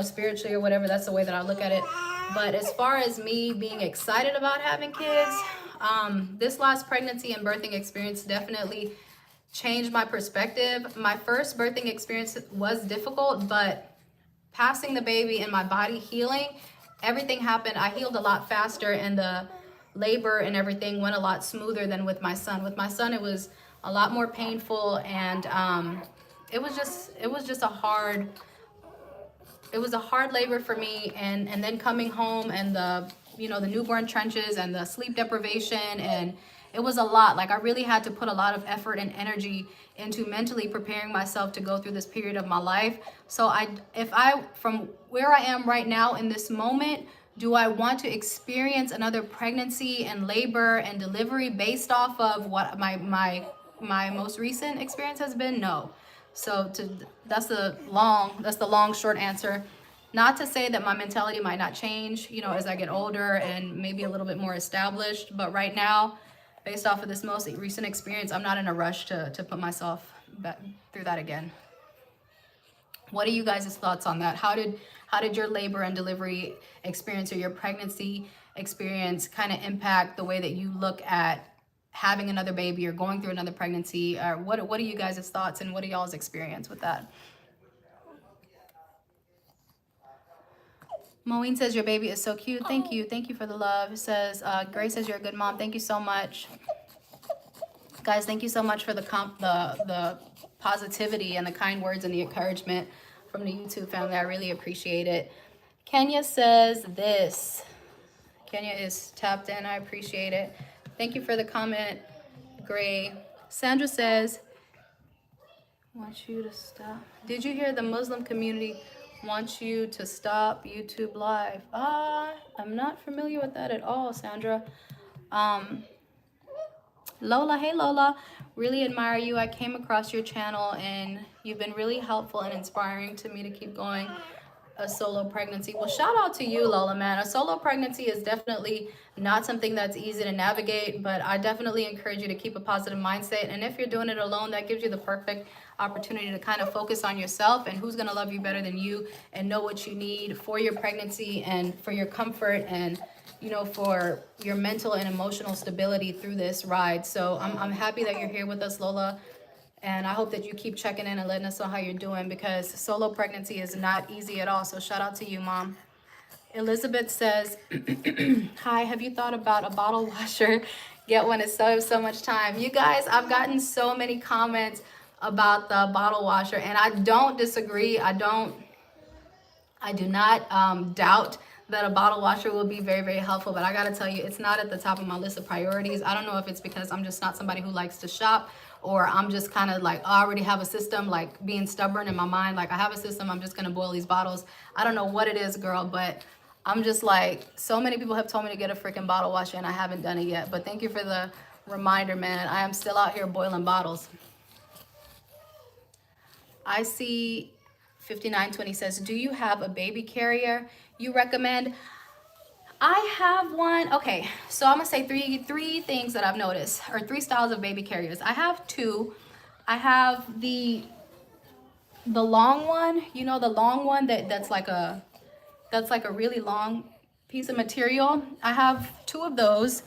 spiritually or whatever. That's the way that I look at it. But as far as me being excited about having kids, this last pregnancy and birthing experience definitely changed my perspective. My first birthing experience was difficult, but passing the baby and my body healing, everything happened. I healed a lot faster and the labor and everything went a lot smoother than with my son. With my son, it was a lot more painful and it was just a hard labor for me. And then coming home and the newborn trenches and the sleep deprivation, and it was a lot. Like I really had to put a lot of effort and energy into mentally preparing myself to go through this period of my life. So from where I am right now in this moment, do I want to experience another pregnancy and labor and delivery based off of what my most recent experience has been? No. So that's the long short answer. Not to say that my mentality might not change, as I get older and maybe a little bit more established, but right now, based off of this most recent experience, I'm not in a rush to put myself back through that again. What are you guys' thoughts on that? How did your labor and delivery experience or your pregnancy experience kind of impact the way that you look at having another baby or going through another pregnancy? Or what are you guys' thoughts and what are y'all's experience with that? Moeen says your baby is so cute. Thank you. Thank you for the love. It says, Grace says you're a good mom. Thank you so much. Guys, thank you so much for the positivity and the kind words and the encouragement from the YouTube family. I really appreciate it. Kenya says this. Kenya is tapped in. I appreciate it. Thank you for the comment. gray. Sandra says, want you to stop. Did you hear the Muslim community wants you to stop YouTube live? I'm not familiar with that at all, Sandra. Lola, hey Lola, really admire you. I came across your channel and you've been really helpful and inspiring to me to keep going a solo pregnancy. Well, shout out to you, Lola, man. A solo pregnancy is definitely not something that's easy to navigate, but I definitely encourage you to keep a positive mindset. And if you're doing it alone, that gives you the perfect opportunity to kind of focus on yourself and who's going to love you better than you and know what you need for your pregnancy and for your comfort and, you know, for your mental and emotional stability through this ride. So I'm happy that you're here with us, Lola. And I hope that you keep checking in and letting us know how you're doing, because solo pregnancy is not easy at all. So shout out to you, Mom. Elizabeth says, hi, have you thought about a bottle washer? Get one, it saves so much time. You guys, I've gotten so many comments about the bottle washer, and I don't disagree. I do not doubt that a bottle washer will be very, very helpful, but I gotta tell you, it's not at the top of my list of priorities. I don't know if it's because I'm just not somebody who likes to shop, or I'm just kind of like, I already have a system, like being stubborn in my mind, like I have a system, I'm just gonna boil these bottles. I don't know what it is, girl, but I'm just like, so many people have told me to get a freaking bottle washer and I haven't done it yet. But thank you for the reminder, man. I am still out here boiling bottles. I see 5920 says, do you have a baby carrier you recommend? I have one. Okay, so I'm gonna say three things that I've noticed, or three styles of baby carriers. I have two. I have the long one, you know, the long one that's like a really long piece of material. I have two of those,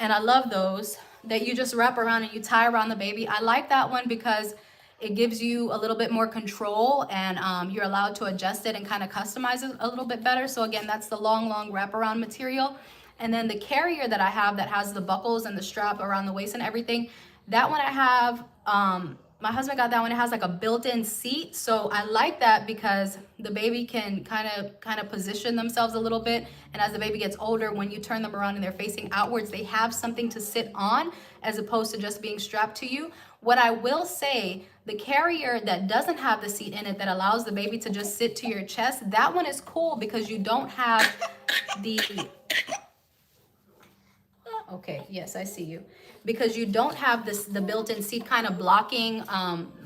and I love those, that you just wrap around and you tie around the baby. I like that one because it gives you a little bit more control, and you're allowed to adjust it and kind of customize it a little bit better. So again, that's the long wraparound material. And then the carrier that I have that has the buckles and the strap around the waist and everything, that one I have, my husband got that one. It has like a built-in seat. So I like that because the baby can kind of position themselves a little bit. And as the baby gets older, when you turn them around and they're facing outwards, they have something to sit on as opposed to just being strapped to you. What I will say, the carrier that doesn't have the seat in it that allows the baby to just sit to your chest, that one is cool because you don't have the... Okay, yes, I see you. Because you don't have the built-in seat kind of blocking,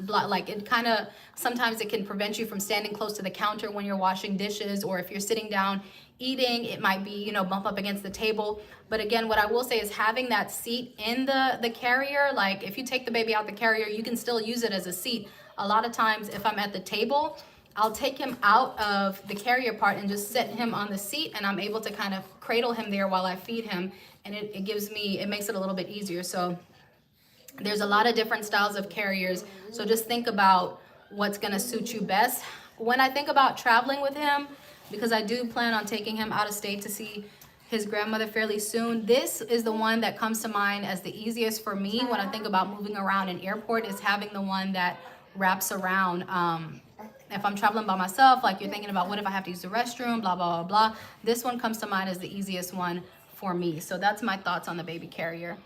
like it kind of, sometimes it can prevent you from standing close to the counter when you're washing dishes, or if you're sitting down eating, it might be, you know, bump up against the table. But again, what I will say is having that seat in the carrier, like if you take the baby out the carrier, you can still use it as a seat. A lot of times if I'm at the table, I'll take him out of the carrier part and just set him on the seat, and I'm able to kind of cradle him there while I feed him. And it makes it a little bit easier. So there's a lot of different styles of carriers. So just think about what's gonna suit you best. When I think about traveling with him, because I do plan on taking him out of state to see his grandmother fairly soon, this is the one that comes to mind as the easiest for me when I think about moving around an airport, is having the one that wraps around. If I'm traveling by myself, like you're thinking about what if I have to use the restroom, blah, blah, blah, blah. This one comes to mind as the easiest one for me. So that's my thoughts on the baby carrier.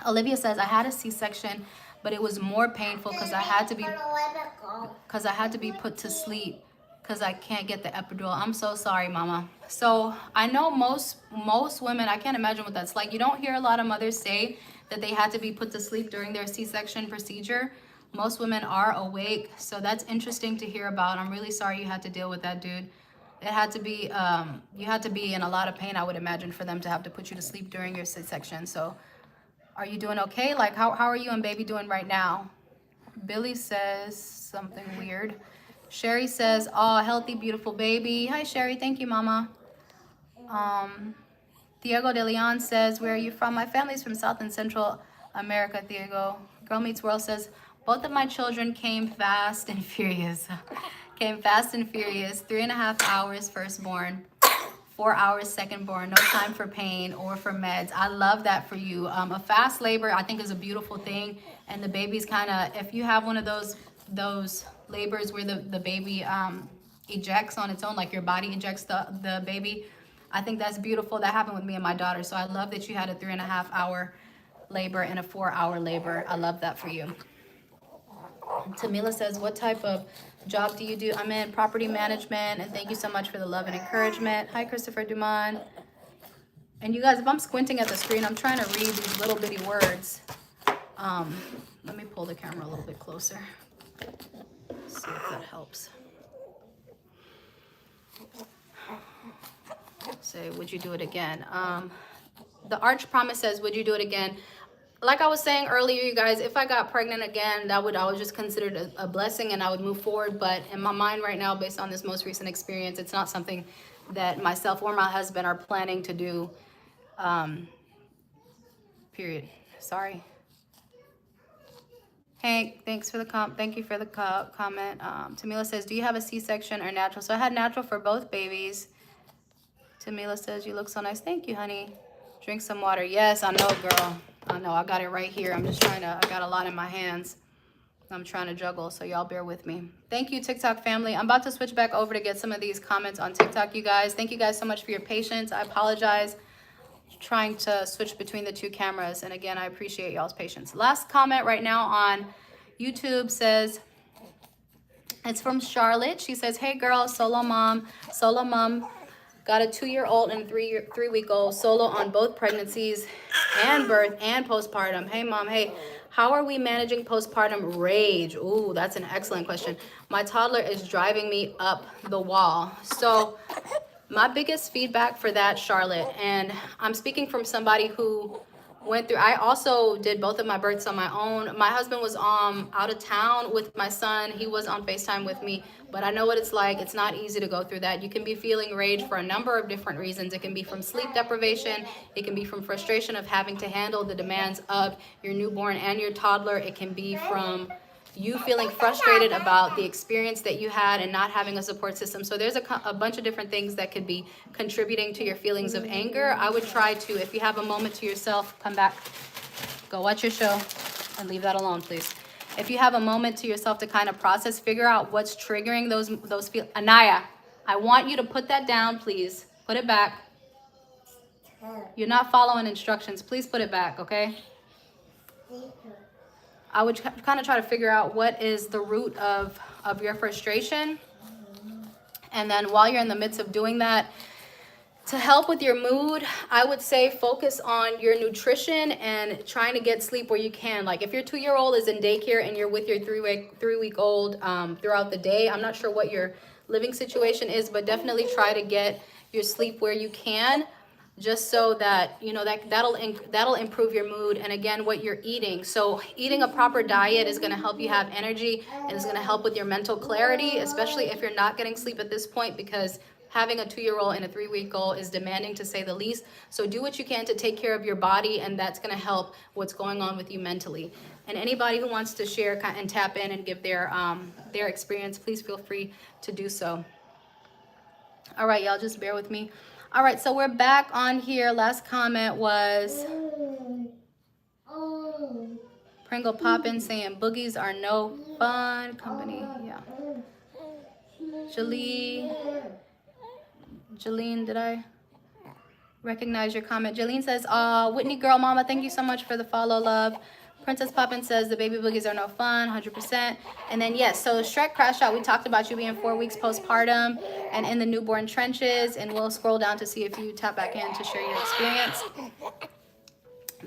Olivia says, I had a C-section, but it was more painful because I had to be put to sleep because I can't get the epidural. I'm so sorry, Mama. So I know most women, I can't imagine what that's like. You don't hear a lot of mothers say that they had to be put to sleep during their C-section procedure. Most women are awake, so that's interesting to hear about. I'm really sorry you had to deal with that, dude. It had to be, you had to be in a lot of pain, I would imagine, for them to have to put you to sleep during your C-section. So are you doing okay? Like, how are you and baby doing right now? Billy says something weird. Sherry says, oh, healthy, beautiful baby. Hi, Sherry. Thank you, Mama. Diego de Leon says, where are you from? My family's from South and Central America, Diego. Girl Meets World says, both of my children came fast and furious. Came fast and furious. 3.5 hours firstborn, 4 hours secondborn. No time for pain or for meds. I love that for you. A fast labor, I think, is a beautiful thing. And the baby's kind of, if you have one of those labors where the baby ejects on its own, like your body ejects the baby, I think that's beautiful. That happened with me and my daughter. So I love that you had a 3.5 hour labor and a 4-hour labor. I love that for you. Tamila says, what type of job do you do? I'm in property management, and thank you so much for the love and encouragement. Hi, Christopher Dumont. And you guys, if I'm squinting at the screen, I'm trying to read these little bitty words. Let me pull the camera a little bit closer. See if that helps. Say, would you do it again? The Arch Promise says, would you do it again? Like I was saying earlier, you guys, if I got pregnant again, I would just consider it a blessing and I would move forward. But in my mind right now, based on this most recent experience, it's not something that myself or my husband are planning to do. Period. Sorry. Hank, thanks for the thank you for the comment. Tamila says, do you have a C-section or natural? So I had natural for both babies. Tamila says, you look so nice. Thank you, honey. Drink some water. Yes, I know, girl. I know. I got it right here. I'm just trying to, I got a lot in my hands. I'm trying to juggle, so y'all bear with me. Thank you, TikTok family. I'm about to switch back over to get some of these comments on TikTok, you guys. Thank you guys so much for your patience. I apologize. Trying to switch between the two cameras. And again, I appreciate y'all's patience. Last comment right now on YouTube says, it's from Charlotte. She says, hey girl, solo mom, got a 2-year-old and 3-week-old, solo on both pregnancies and birth and postpartum. Hey mom, hey, how are we managing postpartum rage? Ooh, that's an excellent question. My toddler is driving me up the wall. So my biggest feedback for that, Charlotte, and I'm speaking from somebody who went through, I also did both of my births on my own. My husband was out of town with my son. He was on FaceTime with me, but I know what it's like. It's not easy to go through that. You can be feeling rage for a number of different reasons. It can be from sleep deprivation. It can be from frustration of having to handle the demands of your newborn and your toddler. It can be from you feeling frustrated about the experience that you had and not having a support system. So there's a bunch of different things that could be contributing to your feelings of anger. I would try to, if you have a moment to yourself, come back, go watch your show and leave that alone, please. If you have a moment to yourself to kind of process, figure out what's triggering those feelings. Anaya, I want you to put that down, please. Put it back. You're not following instructions. Please put it back, okay? I would kind of try to figure out what is the root of your frustration. And then while you're in the midst of doing that, to help with your mood, I would say focus on your nutrition and trying to get sleep where you can. Like if your 2-year-old is in daycare and you're with your 3-week-old throughout the day, I'm not sure what your living situation is, but definitely try to get your sleep where you can, just so that, you know, that'll improve your mood. And again, what you're eating. So eating a proper diet is going to help you have energy and is going to help with your mental clarity, especially if you're not getting sleep at this point, because having a 2-year-old and a 3-week-old is demanding, to say the least. So do what you can to take care of your body, and that's going to help what's going on with you mentally. And anybody who wants to share and tap in and give their experience, please feel free to do so. All right, y'all, just bear with me. All right, so we're back on here. Last comment was Pringle Poppin saying boogies are no fun. Company, yeah. Jolene, did I recognize your comment? Jolene says, Whitney girl mama, thank you so much for the follow, love. Princess Poppin says the baby boogies are no fun, 100%. And then yes, so Shrek Crash Out, we talked about you being 4 weeks postpartum and in the newborn trenches, and we'll scroll down to see if you tap back in to share your experience.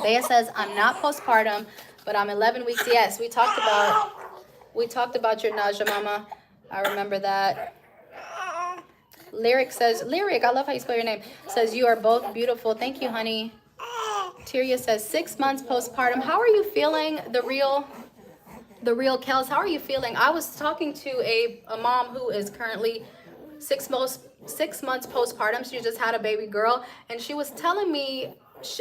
Bea says, I'm not postpartum, but I'm 11 weeks. Yes, we talked about your nausea, mama. I remember that. Lyric says, Lyric, I love how you spell your name, says you are both beautiful. Thank you, honey. Tyria says 6 months postpartum. How are you feeling? The real Kels, how are you feeling? I was talking to a mom who is currently 6 months postpartum. She just had a baby girl, and she was telling me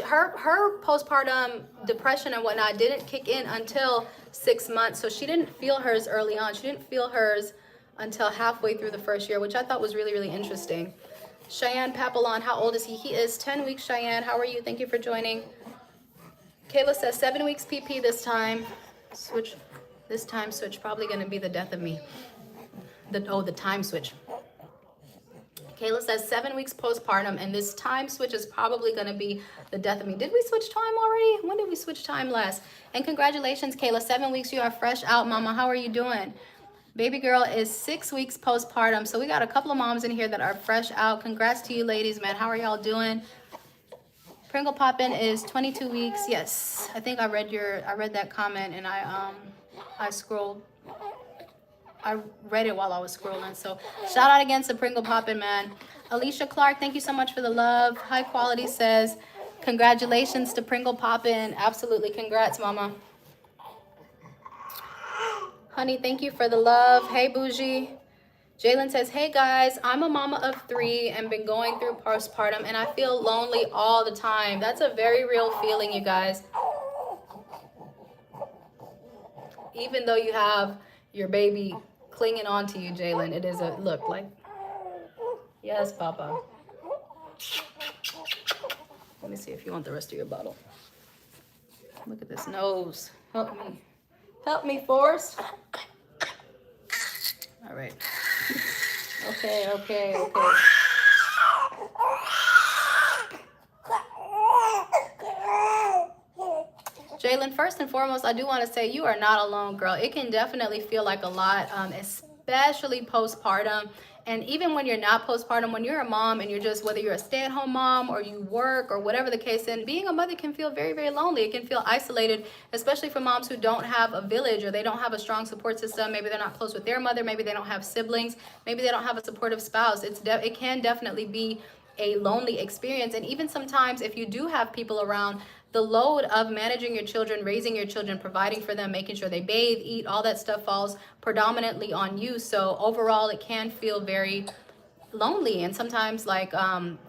her postpartum depression and whatnot didn't kick in until 6 months. So she didn't feel hers early on. She didn't feel hers until halfway through the first year, which I thought was really, really interesting. Cheyenne Papillon, how old is he? He is 10 weeks, Cheyenne. How are you? Thank you for joining. Kayla says 7 weeks PP this time. This time switch, probably going to be the death of me. The time switch. Kayla says 7 weeks postpartum, and this time switch is probably going to be the death of me. Did we switch time already? When did we switch time last? And congratulations, Kayla. 7 weeks, you are fresh out, mama. How are you doing? Baby girl is 6 weeks postpartum. So we got a couple of moms in here that are fresh out. Congrats to you ladies, man. How are y'all doing? Pringle Poppin' is 22 weeks. Yes, I think I read that comment, and I scrolled. I read it while I was scrolling. So shout out again to Pringle Poppin', man. Alicia Clark, thank you so much for the love. High Quality says, congratulations to Pringle Poppin'. Absolutely, congrats, mama. Honey, thank you for the love. Hey, Bougie. Jalen says, hey guys, I'm a mama of 3 and been going through postpartum and I feel lonely all the time. That's a very real feeling, you guys. Even though you have your baby clinging on to you, Jalen, it is a look like, yes, Papa. Let me see if you want the rest of your bottle. Look at this nose. Help me. Help me, Forrest. All right. Okay. Jalen, first and foremost, I do want to say you are not alone, girl. It can definitely feel like a lot, especially postpartum. And even when you're not postpartum, when you're a mom and you're just, whether you're a stay-at-home mom or you work or whatever the case, and being a mother can feel very, very lonely. It can feel isolated, especially for moms who don't have a village or they don't have a strong support system. Maybe they're not close with their mother. Maybe they don't have siblings. Maybe they don't have a supportive spouse. It can definitely be a lonely experience. And even sometimes if you do have people around, the load of managing your children, raising your children, providing for them, making sure they bathe, eat, all that stuff falls predominantly on you. So overall, it can feel very lonely. And sometimes like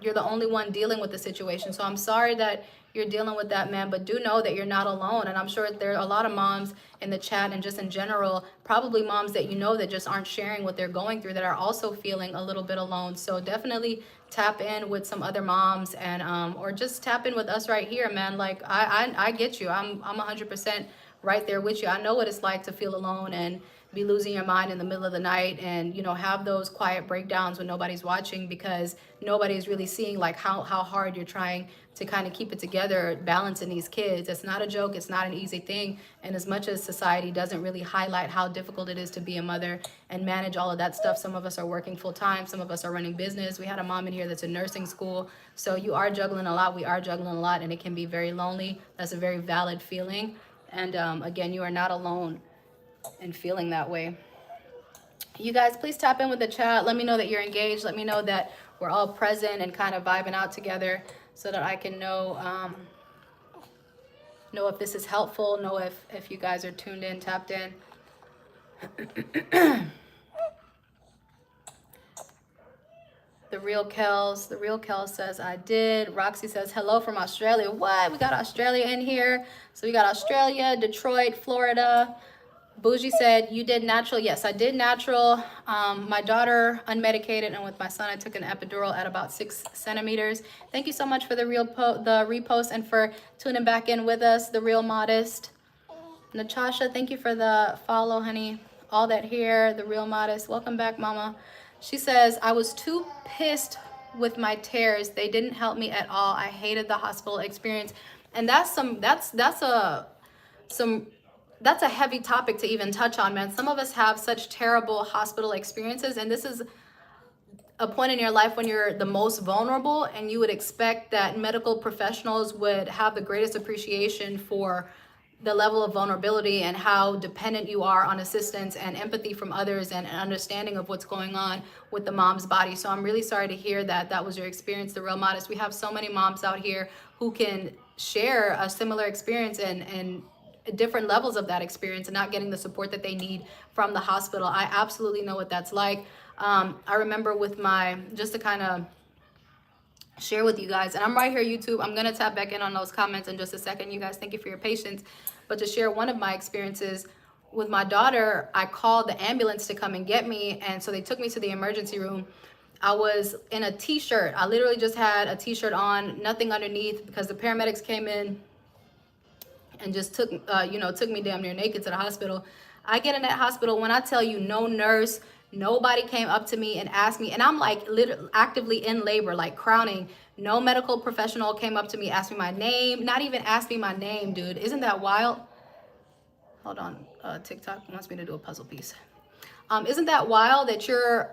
you're the only one dealing with the situation. So I'm sorry that you're dealing with that, man, but do know that you're not alone. And I'm sure there are a lot of moms in the chat and just in general, probably moms that you know that just aren't sharing what they're going through, that are also feeling a little bit alone. So definitely tap in with some other moms and or just tap in with us right here, man. Like I get you. I'm 100% right there with you. I know what it's like to feel alone and be losing your mind in the middle of the night and, you know, have those quiet breakdowns when nobody's watching because nobody's really seeing like how hard you're trying to kind of keep it together, balancing these kids. It's not a joke. It's not an easy thing. And as much as society doesn't really highlight how difficult it is to be a mother and manage all of that stuff, some of us are working full time. Some of us are running business. We had a mom in here that's in nursing school. So you are juggling a lot. We are juggling a lot, and it can be very lonely. That's a very valid feeling. And again, you are not alone in feeling that way. You guys, please tap in with the chat. Let me know that you're engaged. Let me know that we're all present and kind of vibing out together so that I can know if this is helpful, know if you guys are tuned in, tapped in. The real Kels says I did. Roxy says hello from Australia. What? We got Australia in here. So we got Australia, Detroit, Florida. Bougie said, you did natural. Yes, I did natural. My daughter unmedicated, and with my son, I took an epidural at about 6 centimeters. Thank you so much for the repost and for tuning back in with us, The Real Modest. Natasha, thank you for the follow, honey. All that here, The Real Modest. Welcome back, mama. She says, I was too pissed with my tears. They didn't help me at all. I hated the hospital experience. And that's a heavy topic to even touch on, man. Some of us have such terrible hospital experiences, and this is a point in your life when you're the most vulnerable, and you would expect that medical professionals would have the greatest appreciation for the level of vulnerability and how dependent you are on assistance and empathy from others and an understanding of what's going on with the mom's body. So I'm really sorry to hear that that was your experience, The Real Modest. We have so many moms out here who can share a similar experience and different levels of that experience and not getting the support that they need from the hospital. I absolutely know what that's like. I remember with just to kind of share with you guys, and I'm right here, YouTube. I'm gonna tap back in on those comments in just a second. You guys, thank you for your patience. But to share one of my experiences with my daughter, I called the ambulance to come and get me, and so they took me to the emergency room. I was in a t-shirt. I literally just had a t-shirt on, nothing underneath, because the paramedics came in and just took me damn near naked to the hospital. I get in that hospital, when I tell you no nurse, Nobody came up to me and asked me, and I'm like literally actively in labor, like crowning. No medical professional came up to me, asked me my name, not even asked me my name, dude. Isn't that wild? Hold on, TikTok wants me to do a puzzle piece. Isn't that wild that you're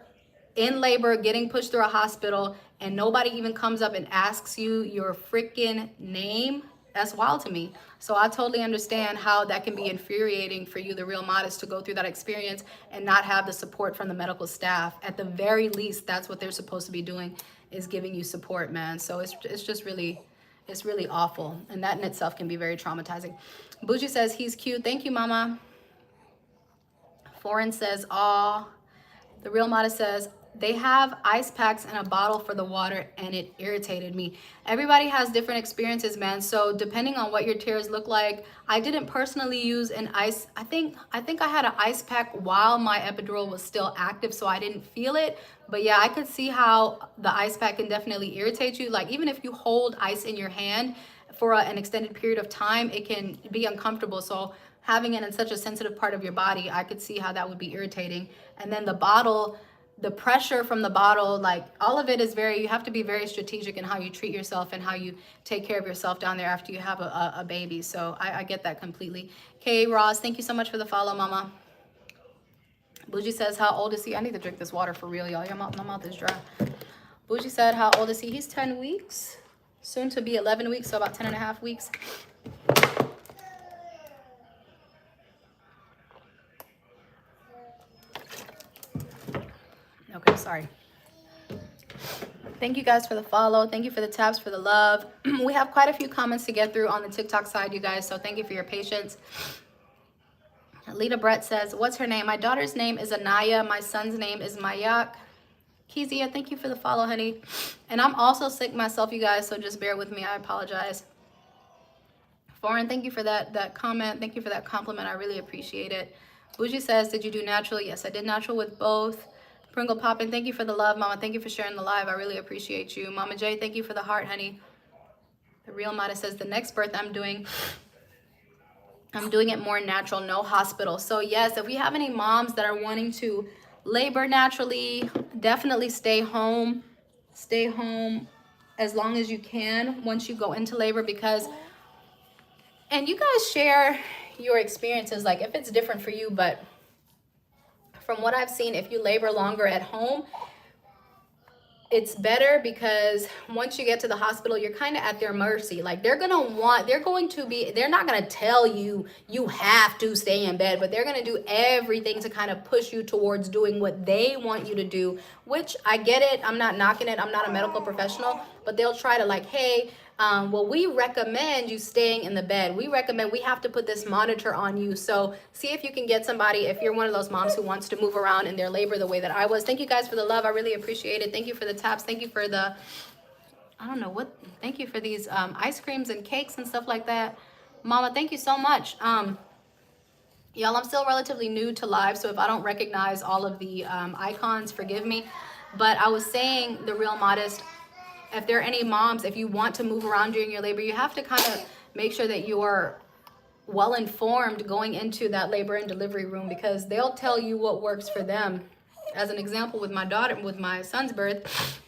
in labor, getting pushed through a hospital, and nobody even comes up and asks you your freaking name? That's wild to me. So I totally understand how that can be infuriating for you, the real modest, to go through that experience and not have the support from the medical staff. At the very least, that's what they're supposed to be doing, is giving you support, man. So it's just really, it's really awful. And that in itself can be very traumatizing. Bougie says, he's cute. Thank you, mama. Foreign says, aw. The real modest says, they have ice packs in a bottle for the water and it irritated me. Everybody has different experiences, man. So depending on what your tears look like, I didn't personally use an ice. I think I had an ice pack while my epidural was still active, so I didn't feel it. But yeah, I could see how the ice pack can definitely irritate you. Like even if you hold ice in your hand for an extended period of time, it can be uncomfortable. So having it in such a sensitive part of your body, I could see how that would be irritating. And then the bottle, the pressure from the bottle, like all of it is you have to be very strategic in how you treat yourself and how you take care of yourself down there after you have a baby. So I get that completely. Kay Ross, thank you so much for the follow, mama. Bougie says, how old is he? I need to drink this water for real, y'all. My mouth is dry. Bougie said, how old is he? He's 10 weeks, soon to be 11 weeks, so about 10 and a half weeks. Okay, sorry. Thank you guys for the follow. Thank you for the taps, for the love. We have quite a few comments to get through on the TikTok side, you guys, so thank you for your patience. Lita Brett says, what's her name? My daughter's name is Anaya. My son's name is Mayak. Kezia, thank you for the follow, honey. And I'm also sick myself, you guys, so just bear with me. I apologize. Foreign, thank you for that comment. Thank you for that compliment. I really appreciate it. Bougie says, did you do natural? Yes, I did natural with both. Pringle Poppin', thank you for the love, mama. Thank you for sharing the live. I really appreciate you. Mama J, thank you for the heart, honey. The real Mata says, the next birth I'm doing it more natural, no hospital. So yes, if we have any moms that are wanting to labor naturally, definitely stay home. Stay home as long as you can once you go into labor, because, and you guys share your experiences, like if it's different for you, but from what I've seen, if you labor longer at home, it's better, because once you get to the hospital, you're kind of at their mercy. Like they're not going to tell you you have to stay in bed, but they're going to do everything to kind of push you towards doing what they want you to do, which I get it. I'm not knocking it. I'm not a medical professional, but they'll try to like, hey, well, we recommend you staying in the bed. We have to put this monitor on you. So see if you can get somebody, if you're one of those moms who wants to move around in their labor the way that I was. Thank you guys for the love. I really appreciate it. Thank you for the taps. Thank you for the, I don't know what, thank you for these ice creams and cakes and stuff like that. Mama, thank you so much. Y'all, I'm still relatively new to live, so if I don't recognize all of the icons, forgive me. But I was saying, the real modest, if there are any moms, if you want to move around during your labor, you have to kind of make sure that you're well informed going into that labor and delivery room, because they'll tell you what works for them. As an example, with my son's birth,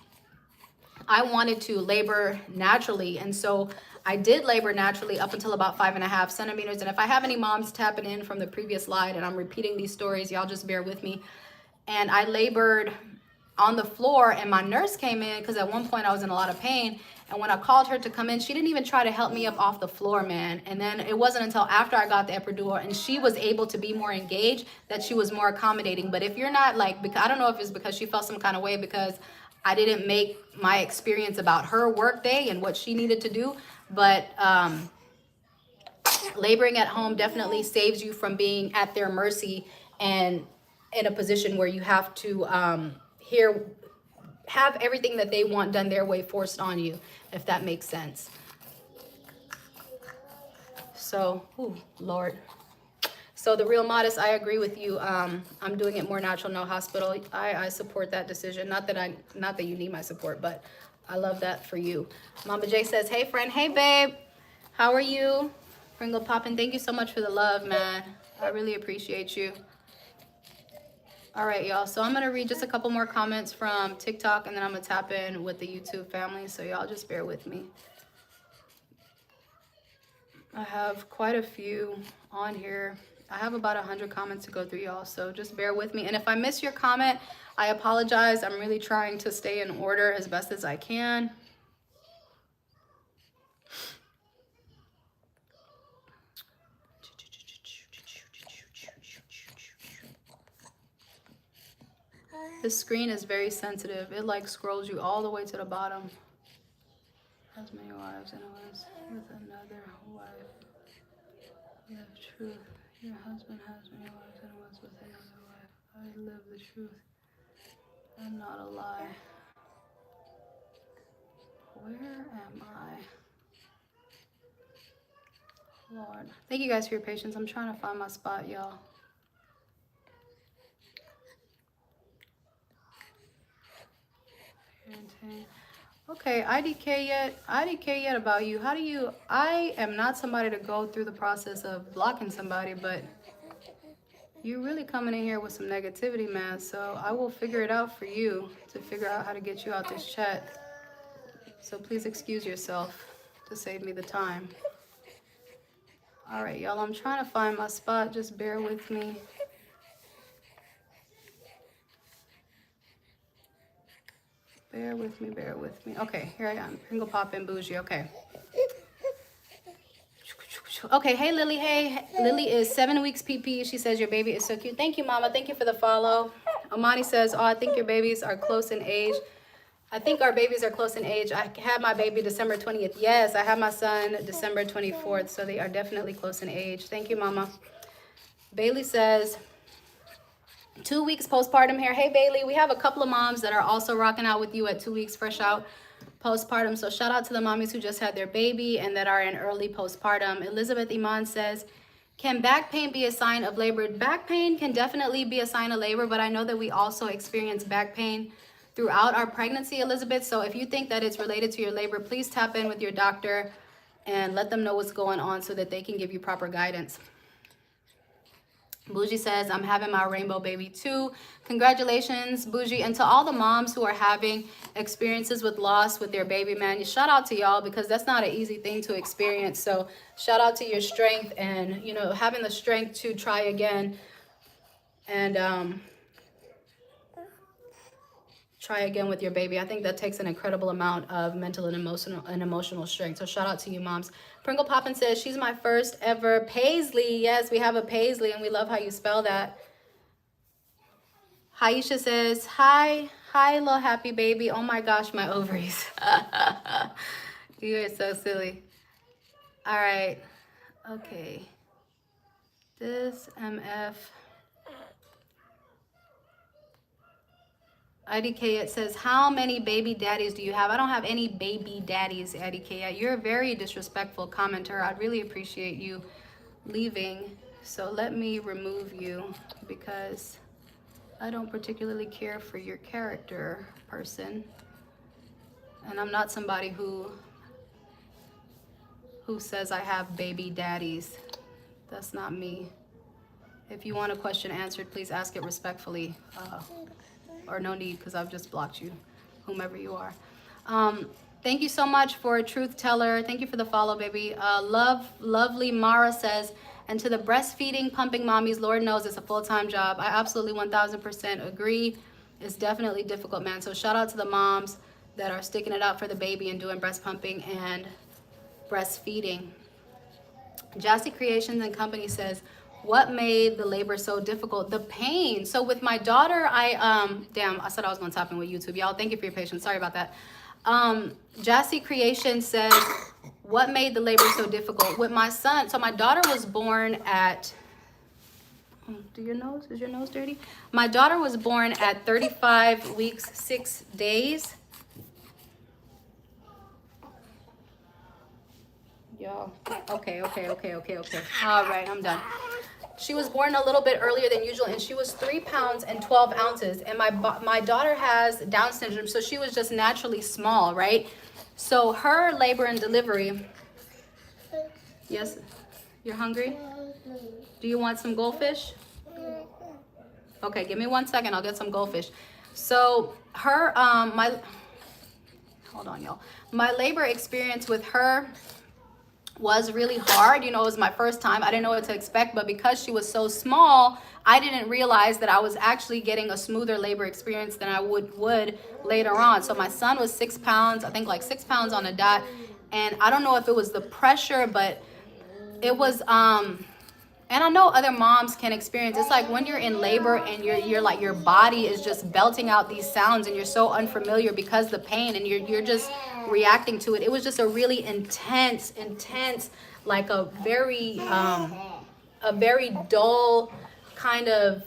I wanted to labor naturally, and so I did labor naturally up until about 5.5 centimeters. And if I have any moms tapping in from the previous slide and I'm repeating these stories, y'all just bear with me. And I labored on the floor, and my nurse came in because at one point I was in a lot of pain, and when I called her to come in, she didn't even try to help me up off the floor, man. And then it wasn't until after I got the epidural and she was able to be more engaged that she was more accommodating. But if you're not, like, because I don't know if it's because she felt some kind of way because I didn't make my experience about her work day and what she needed to do, but laboring at home definitely saves you from being at their mercy and in a position where you have to have everything that they want done their way forced on you, if that makes sense. So, Lord. So the real modest, I agree with you. I'm doing it more natural, no hospital. I support that decision. Not that you need my support, but I love that for you. Mama J says, hey friend, hey babe, how are you? Pringle Poppin', thank you so much for the love, man. I really appreciate you. All right, y'all. So I'm going to read just a couple more comments from TikTok, and then I'm going to tap in with the YouTube family. So y'all just bear with me. I have quite a few on here. I have about 100 comments to go through, y'all. So just bear with me. And if I miss your comment, I apologize. I'm really trying to stay in order as best as I can. This screen is very sensitive. It like scrolls you all the way to the bottom. Has many wives and was with another wife. You have truth. Your husband has many wives and was with another wife. I live the truth and not a lie. Where am I? Lord. Thank you guys for your patience. I'm trying to find my spot, y'all. Okay, IDK yet about you. How do you, I am not somebody to go through the process of blocking somebody, but you're really coming in here with some negativity, man. So I will figure it out for you to figure out how to get you out this chat. So please excuse yourself to save me the time. All right, y'all, I'm trying to find my spot. Just bear with me. Bear with me, bear with me. Okay, here I am. Pringle Pop and Bougie. Okay. Okay, hey Lily. Hey, Lily is 7 weeks PP. She says your baby is so cute. Thank you, Mama. Thank you for the follow. Amani says, oh, I think your babies are close in age. I think our babies are close in age. I had my baby December 20th. Yes, I have my son December 24th. So they are definitely close in age. Thank you, Mama. Bailey says, 2 weeks postpartum here. Hey, Bailey, we have a couple of moms that are also rocking out with you at 2 weeks fresh out postpartum. So shout out to the mommies who just had their baby and that are in early postpartum. Elizabeth Iman says, can back pain be a sign of labor? Back pain can definitely be a sign of labor, but I know that we also experience back pain throughout our pregnancy, Elizabeth. So if you think that it's related to your labor, please tap in with your doctor and let them know what's going on so that they can give you proper guidance. Bougie says, I'm having my rainbow baby too. Congratulations, Bougie. And to all the moms who are having experiences with loss with their baby, man, shout out to y'all because that's not an easy thing to experience. So shout out to your strength and, you know, having the strength to try again and try again with your baby. I think that takes an incredible amount of mental and emotional strength. So shout out to you, moms. Pringle Poppin says, she's my first ever Paisley. Yes, we have a Paisley, and we love how you spell that. Haisha says, hi, little happy baby. Oh my gosh, my ovaries. You are so silly. All right. Okay. This MF. IDK, it says, how many baby daddies do you have? I don't have any baby daddies, IDK. You're a very disrespectful commenter. I'd really appreciate you leaving. So let me remove you because I don't particularly care for your character, person. And I'm not somebody who says I have baby daddies. That's not me. If you want a question answered, please ask it respectfully. Or no need because I've just blocked you, whomever you are. Thank you so much for Truth Teller. Thank you for the follow, baby. Lovely Mara says, and to the breastfeeding, pumping mommies, Lord knows it's a full-time job. I absolutely 1000% agree. It's definitely difficult, man. So shout out to the moms that are sticking it out for the baby and doing breast pumping and breastfeeding. Jassy Creations and Company says, what made the labor so difficult? The pain. So with my daughter, damn, I said I was gonna tap in with YouTube. Y'all, thank you for your patience. Sorry about that. Jassy Creation says, what made the labor so difficult? With my son, so my daughter was born at, is your nose dirty? My daughter was born at 35 weeks, 6 days. Y'all, okay. All right, I'm done. She was born a little bit earlier than usual, and she was 3 pounds and 12 ounces. And my daughter has Down syndrome, so she was just naturally small, right? So her labor and delivery. Yes, you're hungry? Do you want some goldfish? Okay, give me 1 second. I'll get some goldfish. So her, hold on, y'all. My labor experience with her was really hard. You know, it was my first time. I didn't know what to expect, but because she was so small, I didn't realize that I was actually getting a smoother labor experience than I would later on. So my son was 6 pounds, I think like 6 pounds on the dot. And I don't know if it was the pressure, but it was, and I know other moms can experience, it's like when you're in labor and you're like, your body is just belting out these sounds and you're so unfamiliar because the pain, and you're just reacting to it. It was just a really intense, like a very dull kind of,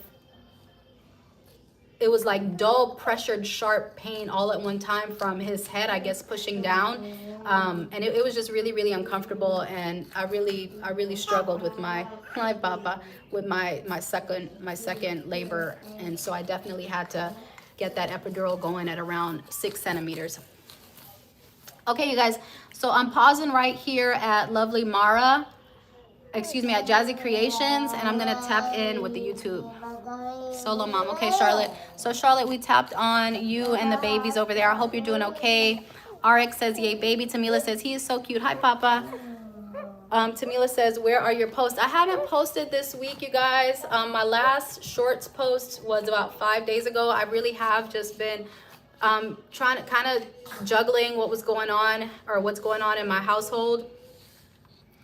it was like dull, pressured, sharp pain all at one time from his head, I guess, pushing down. And it was just really, really uncomfortable. And I really struggled with my second labor. And so I definitely had to get that epidural going at around 6 centimeters. Okay, you guys, so I'm pausing right here at Lovely Mara, at Jazzy Creations, and I'm gonna tap in with the YouTube. Solo mom. Okay, Charlotte. So Charlotte, we tapped on you and the babies over there. I hope you're doing okay. RX says, yay, baby. Tamila says, he is so cute. Hi, Papa. Tamila says, where are your posts? I haven't posted this week, you guys. My last shorts post was about 5 days ago. I really have just been trying to kind of juggling what's going on in my household.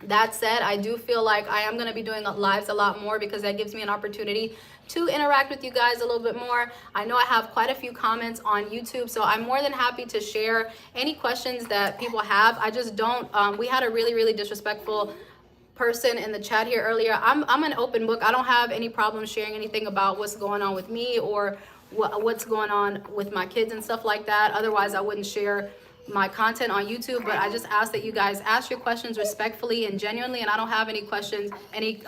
That said, I do feel like I am going to be doing lives a lot more because that gives me an opportunity to interact with you guys a little bit more. I know I have quite a few comments on YouTube, so I'm more than happy to share any questions that people have. I just don't, we had a really disrespectful person in the chat here earlier. I'm an open book. I don't have any problem sharing anything about what's going on with me or what's going on with my kids and stuff like that. Otherwise, I wouldn't share my content on YouTube, but I just ask that you guys ask your questions respectfully and genuinely, and I don't have any questions, any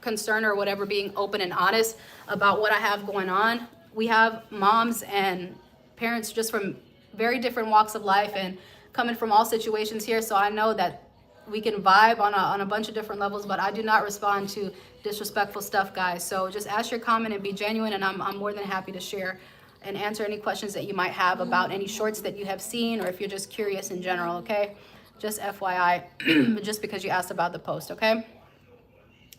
concern or whatever, being open and honest about what I have going on. We have moms and parents just from very different walks of life and coming from all situations here, so I know that we can vibe on a bunch of different levels, but I do not respond to disrespectful stuff, guys. So just ask your comment and be genuine, and I'm more than happy to share and answer any questions that you might have about any shorts that you have seen, or if you're just curious in general, okay? Just FYI, just because you asked about the post, okay?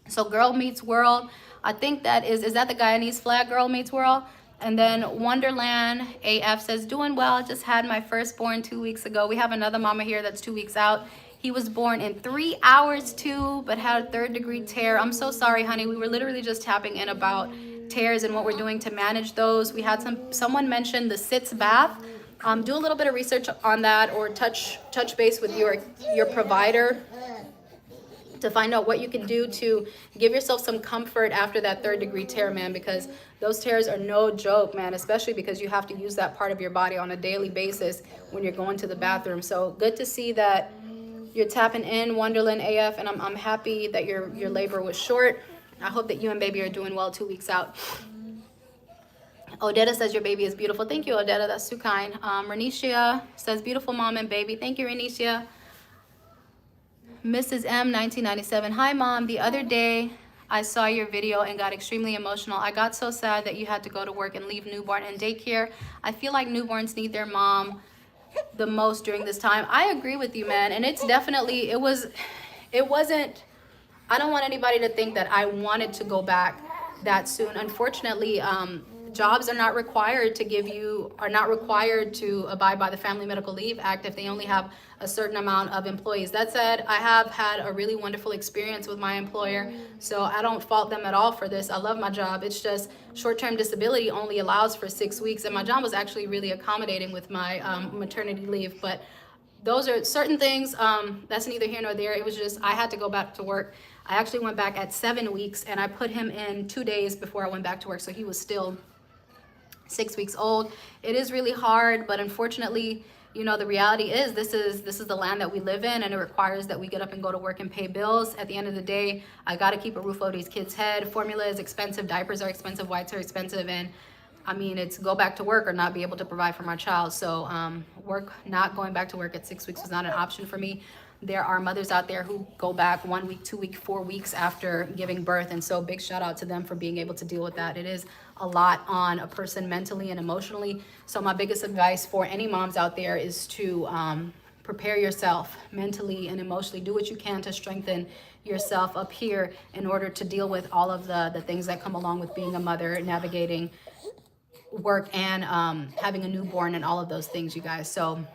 So Girl Meets World, I think that is that the Guyanese flag, Girl Meets World? And then Wonderland AF says, doing well, just had my firstborn 2 weeks ago. We have another mama here that's 2 weeks out. He was born in 3 hours too, but had a 3rd-degree tear. I'm so sorry, honey. We were literally just tapping in about tears and what we're doing to manage those. We had someone mention the sitz bath. Do a little bit of research on that, or touch base with your provider to find out what you can do to give yourself some comfort after that 3rd-degree tear, man, because those tears are no joke, man, especially because you have to use that part of your body on a daily basis when you're going to the bathroom. So good to see that you're tapping in, Wonderland AF, and I'm happy that your labor was short. I hope that you and baby are doing well 2 weeks out. Odetta says your baby is beautiful. Thank you, Odetta. That's too kind. Renicia says beautiful mom and baby. Thank you, Renicia. Mrs. M 1997. Hi, mom. The other day I saw your video and got extremely emotional. I got so sad that you had to go to work and leave newborn in daycare. I feel like newborns need their mom the most during this time. I agree with you, man. And it's definitely, it wasn't, I don't want anybody to think that I wanted to go back that soon. Unfortunately, jobs are not required to abide by the Family Medical Leave Act if they only have a certain amount of employees. That said, I have had a really wonderful experience with my employer, so I don't fault them at all for this. I love my job. It's just short-term disability only allows for 6 weeks, and my job was actually really accommodating with my maternity leave. But those are certain things, that's neither here nor there. It was just, I had to go back to work. I actually went back at 7 weeks, and I put him in 2 days before I went back to work, so he was still 6 weeks old. It is really hard, but unfortunately, you know, the reality is this is the land that we live in, and it requires that we get up and go to work and pay bills. At the end of the day, I got to keep a roof over these kids' head. Formula is expensive, diapers are expensive, whites are expensive, and I mean, it's go back to work or not be able to provide for my child. So not going back to work at 6 weeks was not an option for me. there are mothers out there who go back 1 week, 2 week, 4 weeks after giving birth. And so big shout out to them for being able to deal with that. It is a lot on a person mentally and emotionally. So my biggest advice for any moms out there is to prepare yourself mentally and emotionally. Do what you can to strengthen yourself up here in order to deal with all of the things that come along with being a mother, navigating work and having a newborn and all of those things, you guys. So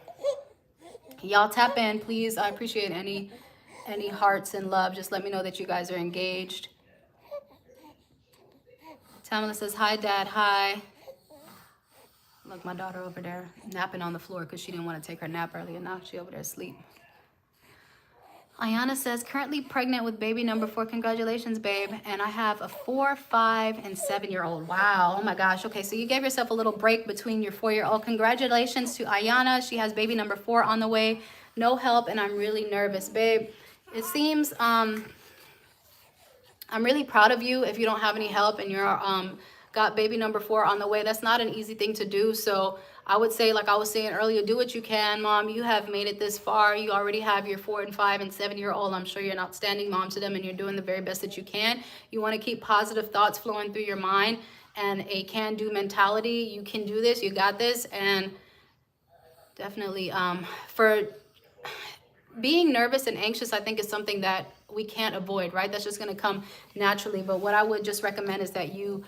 y'all tap in, please. I appreciate any hearts and love. Just let me know that you guys are engaged. Tamala says, hi, Dad. Hi. Look, my daughter over there napping on the floor because she didn't want to take her nap early enough. She over there asleep. Ayana says, currently pregnant with baby number 4. Congratulations, babe. And I have a 4, 5, and 7-year-old. Wow. Oh my gosh. Okay, so you gave yourself a little break between your 4-year-old. Congratulations to Ayana. She has baby number 4 on the way. No help, and I'm really nervous, babe. It seems I'm really proud of you if you don't have any help and you're got baby number 4 on the way. That's not an easy thing to do. So I would say, like I was saying earlier, do what you can, Mom. You have made it this far. You already have your 4 and 5 and 7-year-old. I'm sure you're an outstanding mom to them and you're doing the very best that you can. You want to keep positive thoughts flowing through your mind and a can-do mentality. You can do this. You got this. And definitely for being nervous and anxious, I think is something that we can't avoid, right? That's just going to come naturally. But what I would just recommend is that you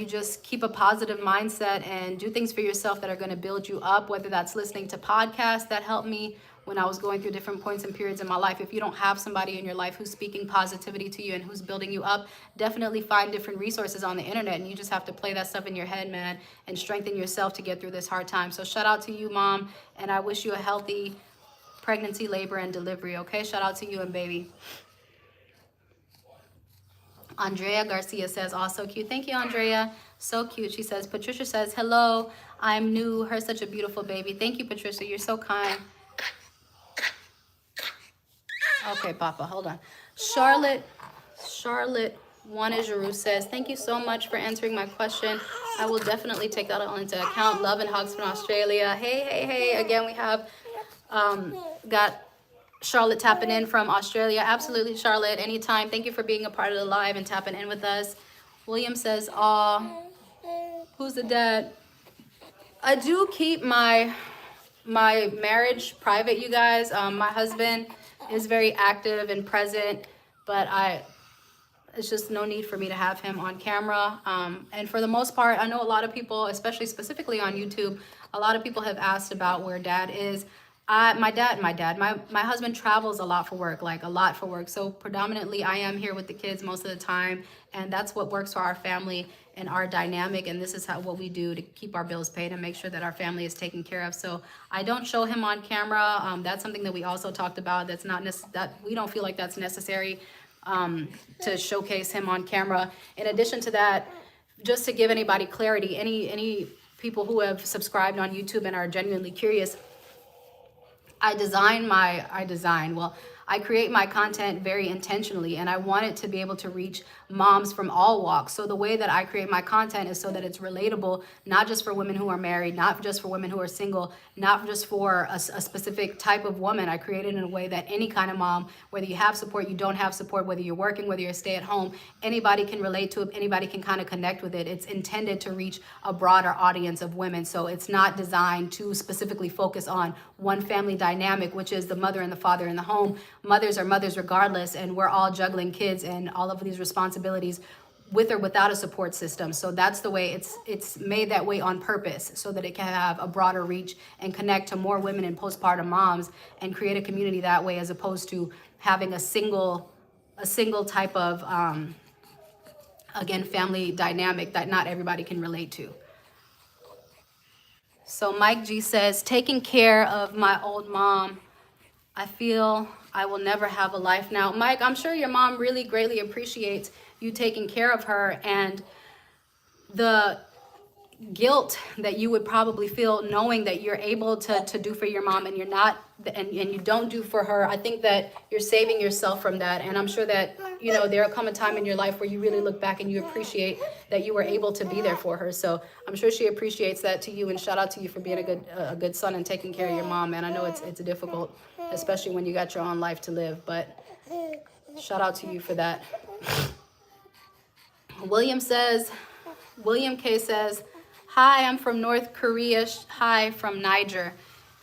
just keep a positive mindset and do things for yourself that are going to build you up, whether that's listening to podcasts that helped me when I was going through different points and periods in my life. If you don't have somebody in your life who's speaking positivity to you and who's building you up, definitely find different resources on the internet, and you just have to play that stuff in your head, man, and strengthen yourself to get through this hard time. So shout out to you, Mom, and I wish you a healthy pregnancy, labor, and delivery, okay? Shout out to you and baby. Andrea Garcia says, also cute. Thank you, Andrea. So cute. She says, Patricia says, hello, I'm new. Her such a beautiful baby. Thank you, Patricia. You're so kind. Okay, Papa, hold on. Charlotte Juana says, thank you so much for answering my question. I will definitely take that all into account. Love and hugs from Australia. Hey. Again, we have got Charlotte tapping in from Australia. Absolutely, Charlotte, anytime. Thank you for being a part of the live and tapping in with us. William says, aw, who's the dad? I do keep my marriage private, you guys. My husband is very active and present, but it's just no need for me to have him on camera. And for the most part, I know a lot of people, especially specifically on YouTube, a lot of people have asked about where Dad is. My husband travels a lot for work. So predominantly I am here with the kids most of the time, and that's what works for our family and our dynamic. And this is what we do to keep our bills paid and make sure that our family is taken care of. So I don't show him on camera. That's something that we also talked about. That's not that we don't feel like that's necessary to showcase him on camera. In addition to that, just to give anybody clarity, any people who have subscribed on YouTube and are genuinely curious, I create my content very intentionally, and I want it to be able to reach moms from all walks. So the way that I create my content is so that it's relatable, not just for women who are married, not just for women who are single, not just for a specific type of woman. I create it in a way that any kind of mom, whether you have support, you don't have support, whether you're working, whether you're stay at home, anybody can relate to it, anybody can kind of connect with it. It's intended to reach a broader audience of women. So it's not designed to specifically focus on one family dynamic, which is the mother and the father in the home. Mothers are mothers regardless, and we're all juggling kids and all of these responsibilities with or without a support system. So that's the way it's made that way on purpose, so that it can have a broader reach and connect to more women and postpartum moms and create a community that way, as opposed to having a single type of again, family dynamic that not everybody can relate to. So Mike G says, taking care of my old mom, I feel I will never have a life now. Mike, I'm sure your mom really greatly appreciates you taking care of her, and the guilt that you would probably feel knowing that you're able to do for your mom and you're not and you don't do for her, I think that you're saving yourself from that. And I'm sure that, you know, there'll come a time in your life where you really look back and you appreciate that you were able to be there for her. So I'm sure she appreciates that to you, and shout out to you for being a good son and taking care of your mom, man. I know it's difficult, especially when you got your own life to live, but shout out to you for that. William K says, hi, I'm from North Korea. Hi from Niger.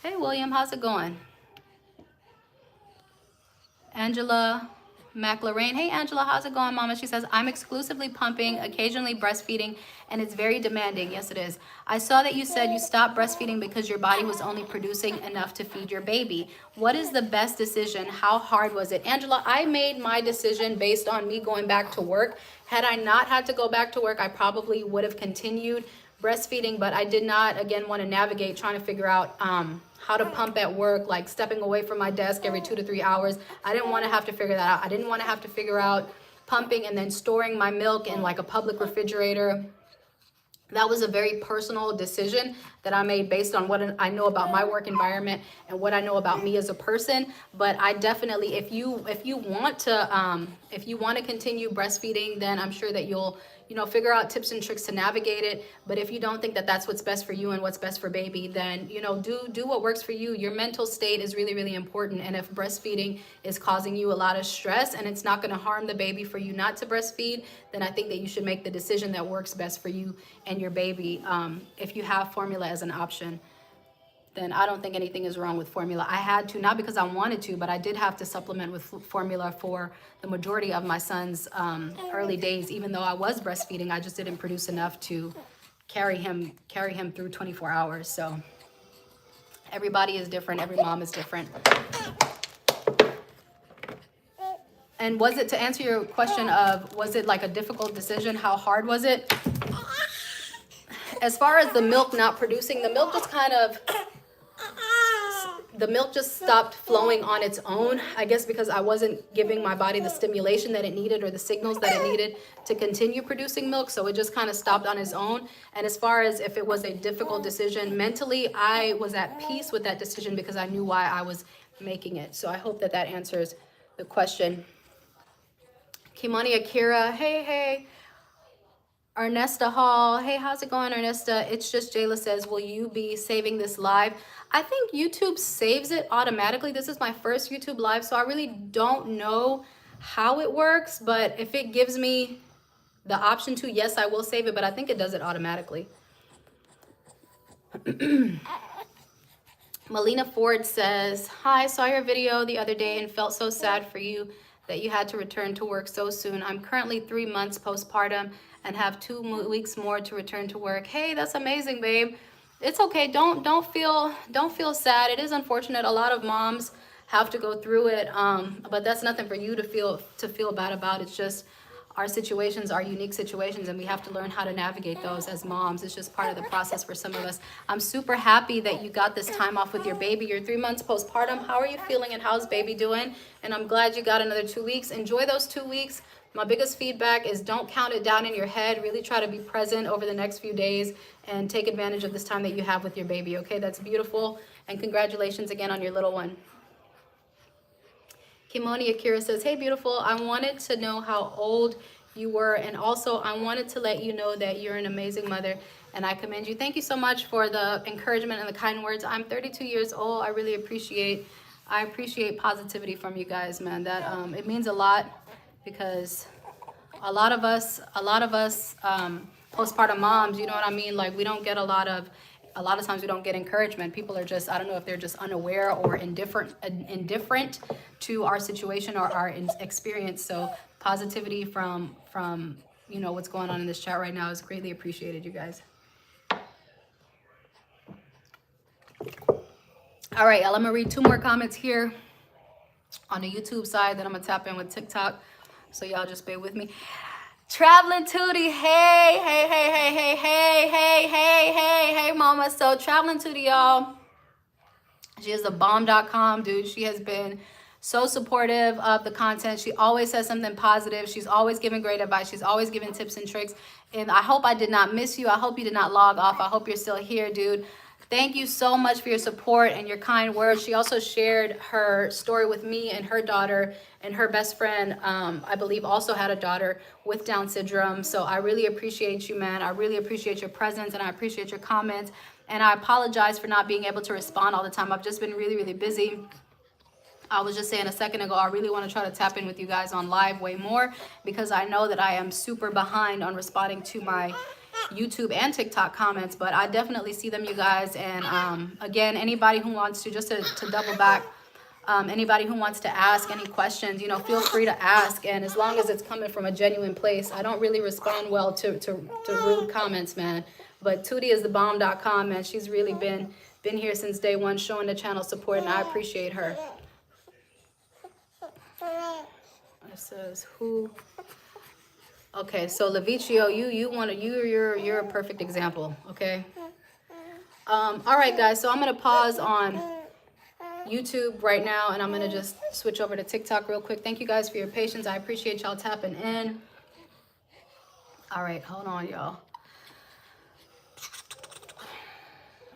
Hey, William, how's it going? Angela McLaren. Hey, Angela, how's it going, Mama? She says, I'm exclusively pumping, occasionally breastfeeding, and it's very demanding. Yes, it is. I saw that you said you stopped breastfeeding because your body was only producing enough to feed your baby. What is the best decision? How hard was it? Angela, I made my decision based on me going back to work. Had I not had to go back to work, I probably would have continued breastfeeding, but I did not, again, want to navigate trying to figure out how to pump at work, like stepping away from my desk every 2 to 3 hours. I didn't want to have to figure that out. I didn't want to have to figure out pumping and then storing my milk in like a public refrigerator. That was a very personal decision that I made based on what I know about my work environment and what I know about me as a person. But I definitely, if you want to continue breastfeeding, then I'm sure that you'll, you know, figure out tips and tricks to navigate it. But if you don't think that that's what's best for you and what's best for baby, then, you know, do what works for you. Your mental state is really, really important. And if breastfeeding is causing you a lot of stress and it's not going to harm the baby for you not to breastfeed, then I think that you should make the decision that works best for you and your baby. If you have formula as an option, then I don't think anything is wrong with formula. I had to, not because I wanted to, but I did have to supplement with formula for the majority of my son's early days. Even though I was breastfeeding, I just didn't produce enough to carry him through 24 hours. So everybody is different. Every mom is different. And was it, to answer your question of, was it like a difficult decision? How hard was it? As far as the milk not producing, the milk just stopped flowing on its own, I guess because I wasn't giving my body the stimulation that it needed or the signals that it needed to continue producing milk. So it just kind of stopped on its own. And as far as if it was a difficult decision, mentally, I was at peace with that decision because I knew why I was making it. So I hope that that answers the question. Kimani Akira, hey. Ernesta Hall, hey, how's it going, Ernesta? It's just Jayla says, will you be saving this live? I think YouTube saves it automatically. This is my first YouTube live, so I really don't know how it works, but if it gives me the option to, yes, I will save it, but I think it does it automatically. Melina Ford says, hi, saw your video the other day and felt so sad for you that you had to return to work so soon. I'm currently 3 months postpartum and have 2 weeks more to return to work. Hey, that's amazing, babe. It's okay. Don't feel sad. It is unfortunate. A lot of moms have to go through it, but that's nothing for you to feel bad about. It's just our situations are unique situations, and we have to learn how to navigate those as moms. It's just part of the process for some of us. I'm super happy that you got this time off with your baby. You're 3 months postpartum. How are you feeling, and how's baby doing? And I'm glad you got another 2 weeks. Enjoy those 2 weeks. My biggest feedback is don't count it down in your head. Really try to be present over the next few days and take advantage of this time that you have with your baby, okay? That's beautiful. And congratulations again on your little one. Kimoni Akira says, hey, beautiful. I wanted to know how old you were, and also I wanted to let you know that you're an amazing mother, and I commend you. Thank you so much for the encouragement and the kind words. I'm 32 years old. I really appreciate positivity from you guys, man. That it means a lot, because a lot of us postpartum moms, you know what I mean? Like, we don't get a lot of times we don't get encouragement. People are just, I don't know if they're just unaware or indifferent to our situation or our experience. So positivity from you know what's going on in this chat right now is greatly appreciated, you guys. All right, y'all, I'm gonna read 2 more comments here on the YouTube side, then I'm gonna tap in with TikTok. So y'all just bear with me. Traveling Tootie, hey, mama. So Traveling Tootie, y'all, she is a bomb.com, dude. She has been so supportive of the content. She always says something positive. She's always giving great advice. She's always giving tips and tricks. And I hope I did not miss you. I hope you did not log off. I hope you're still here, dude. Thank you so much for your support and your kind words. She also shared her story with me and her daughter, and her best friend, I believe, also had a daughter with Down syndrome. So I really appreciate you, man. I really appreciate your presence, and I appreciate your comments. And I apologize for not being able to respond all the time. I've just been really, really busy. I was just saying a second ago, I really want to try to tap in with you guys on live way more, because I know that I am super behind on responding to my YouTube and TikTok comments, but I definitely see them, you guys. And again, anybody who wants to, just to double back, anybody who wants to ask any questions, you know, feel free to ask. And as long as it's coming from a genuine place, I don't really respond well to rude comments, man. But TootieIsTheBomb.com, man, she's really been here since day one, showing the channel support, and I appreciate her. It says who? Okay, so Levicio, you're a perfect example. Okay. All right, guys. So I'm gonna pause on YouTube right now, and I'm gonna just switch over to TikTok real quick. Thank you guys for your patience. I appreciate y'all tapping in. All right, hold on, y'all.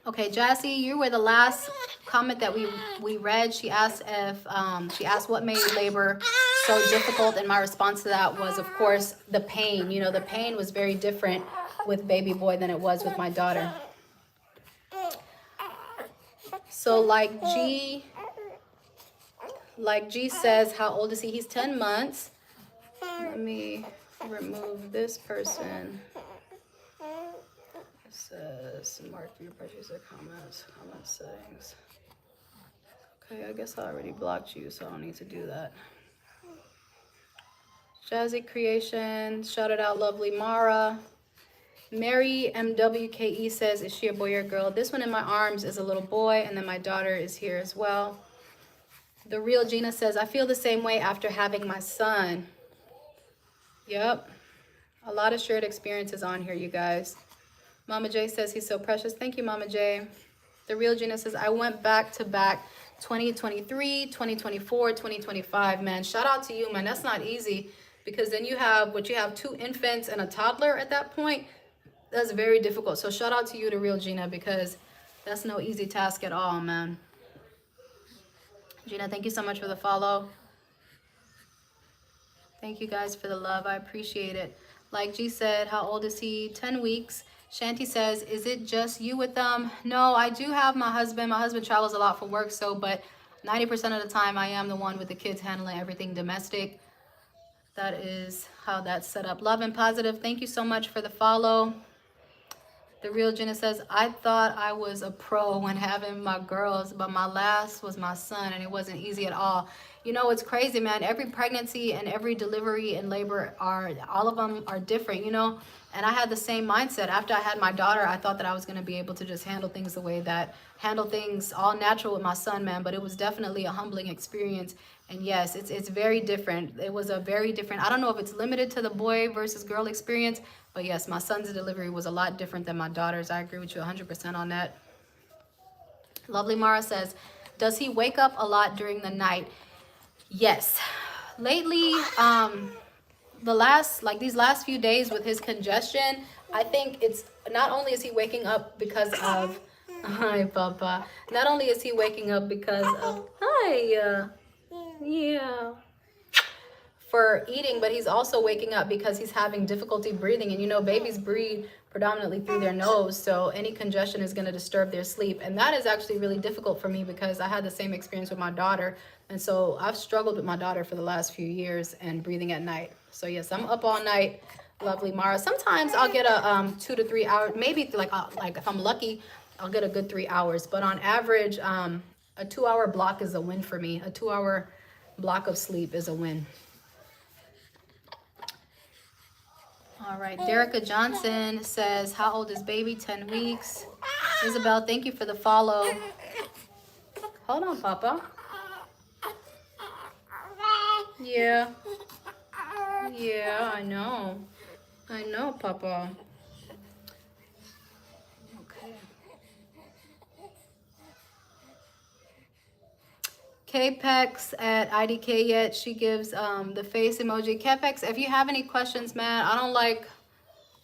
Okay, Jassy, you were the last comment that we read. She asked if what made labor so difficult, and my response to that was, of course, the pain. You know, the pain was very different with baby boy than it was with my daughter. So like G says, how old is he? He's 10 months. Let me remove this person. It says mark your purchase or comment settings. Okay, I guess I already blocked you, so I don't need to do that. Jazzy Creation, shout it out, lovely Mara. Mary MWKE says, is she a boy or a girl? This one in my arms is a little boy, and then my daughter is here as well. The Real Gina says, I feel the same way after having my son. Yep. A lot of shared experiences on here, you guys. Mama J says, he's so precious. Thank you, Mama J. The Real Gina says, I went back to back 2023, 2024, 2025. Man, shout out to you, man. That's not easy, because then you have 2 infants and a toddler at that point. That's very difficult. So shout out to you, the Real Gina, because that's no easy task at all, man. Gina, thank you so much for the follow. Thank you guys for the love. I appreciate it. Like G said, how old is he? 10 weeks. Shanti says, is it just you with them? No, I do have my husband. My husband travels a lot for work, but 90% of the time I am the one with the kids handling everything domestic. That is how that's set up. Love and positive. Thank you so much for the follow. The Real Jenna says, I thought I was a pro when having my girls, but my last was my son, and it wasn't easy at all. You know, it's crazy, man. Every pregnancy and every delivery and labor all of them are different, you know? And I had the same mindset. After I had my daughter, I thought that I was going to be able to just handle things the way that handle things all natural with my son, man. But it was definitely a humbling experience. And yes, it's very different. It was a very different, I don't know if it's limited to the boy versus girl experience, but yes, my son's delivery was a lot different than my daughter's. I agree with you 100% on that. Lovely Mara says, does he wake up a lot during the night? Yes. Lately, these last few days with his congestion, I think it's not only is he waking up because of, hi Papa, not only is he waking up because of, hi, yeah, for eating, but he's also waking up because he's having difficulty breathing. And you know, babies breathe predominantly through their nose, so any congestion is going to disturb their sleep. And that is actually really difficult for me, because I had the same experience with my daughter, and so I've struggled with my daughter for the last few years and breathing at night. So yes, I'm up all night. Lovely Mara. Sometimes I'll get a 2 to 3 hours, maybe like if I'm lucky, I'll get a good 3 hours, but on average, a 2-hour block is a win for me. A 2-hour block of sleep is a win. All right, Derica Johnson says, how old is baby? 10 weeks. Isabel, thank you for the follow. Hold on, Papa. Yeah. Yeah, I know. I know, Papa. Okay. Kpex at IDK yet. She gives the face emoji. Kpex, if you have any questions, man, I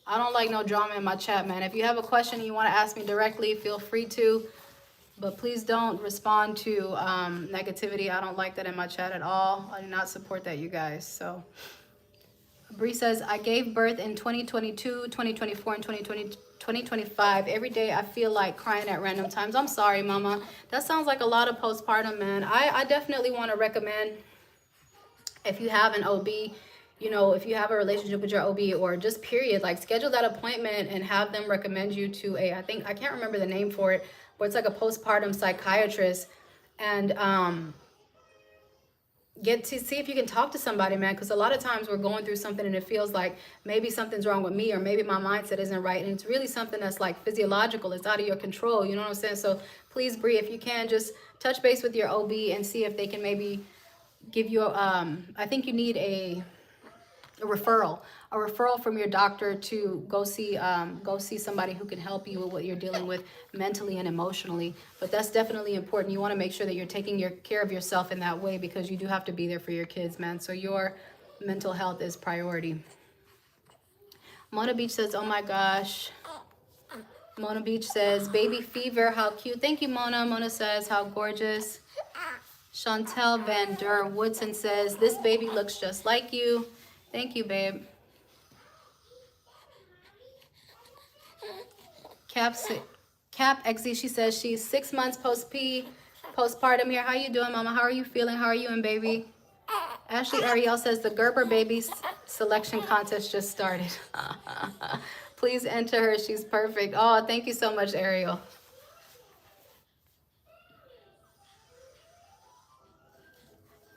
I don't like no drama in my chat, man. If you have a question and you want to ask me directly, feel free to. But please don't respond to negativity. I don't like that in my chat at all. I do not support that, you guys. So Bree says, I gave birth in 2022, 2024, and 2025. Every day I feel like crying at random times. I'm sorry, mama. That sounds like a lot of postpartum, man. I definitely want to recommend, if you have an OB, you know, if you have a relationship with your OB or just period, like schedule that appointment and have them recommend you to a, I can't remember the name for it, but it's like a postpartum psychiatrist. And get to see if you can talk to somebody, man, because a lot of times we're going through something and it feels like maybe something's wrong with me or maybe my mindset isn't right, and it's really something that's like physiological. It's out of your control, you know what I'm saying? So please, Bree, if you can, just touch base with your OB and see if they can maybe give you I think you need a referral from your doctor to go see somebody who can help you with what you're dealing with mentally and emotionally. But that's definitely important. You want to make sure that you're taking care of yourself in that way, because you do have to be there for your kids, man. So your mental health is priority. Mona Beach says, oh my gosh. Mona Beach says, baby fever, how cute. Thank you, Mona. Mona says, how gorgeous. Chantel Van Der Woodson says, this baby looks just like you. Thank you, babe. Cap XZ, she says she's 6 months postpartum here. How you doing, mama? How are you feeling? How are you and baby? Ashley Ariel says the Gerber baby selection contest just started. Please enter her. She's perfect. Oh, thank you so much, Ariel.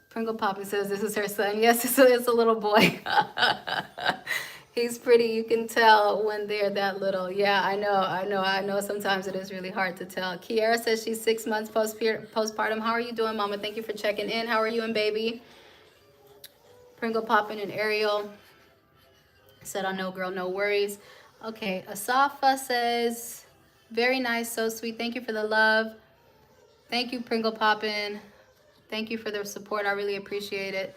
Pringle Poppy says this is her son. Yes, it's a little boy. He's pretty. You can tell when they're that little. Yeah, I know. Sometimes it is really hard to tell. Kiara says she's 6 months postpartum. How are you doing, mama? Thank you for checking in. How are you and baby? Pringle Poppin' and Ariel said, I know, girl, no worries. Okay, Asafa says, very nice, so sweet. Thank you for the love. Thank you, Pringle Poppin'. Thank you for the support. I really appreciate it.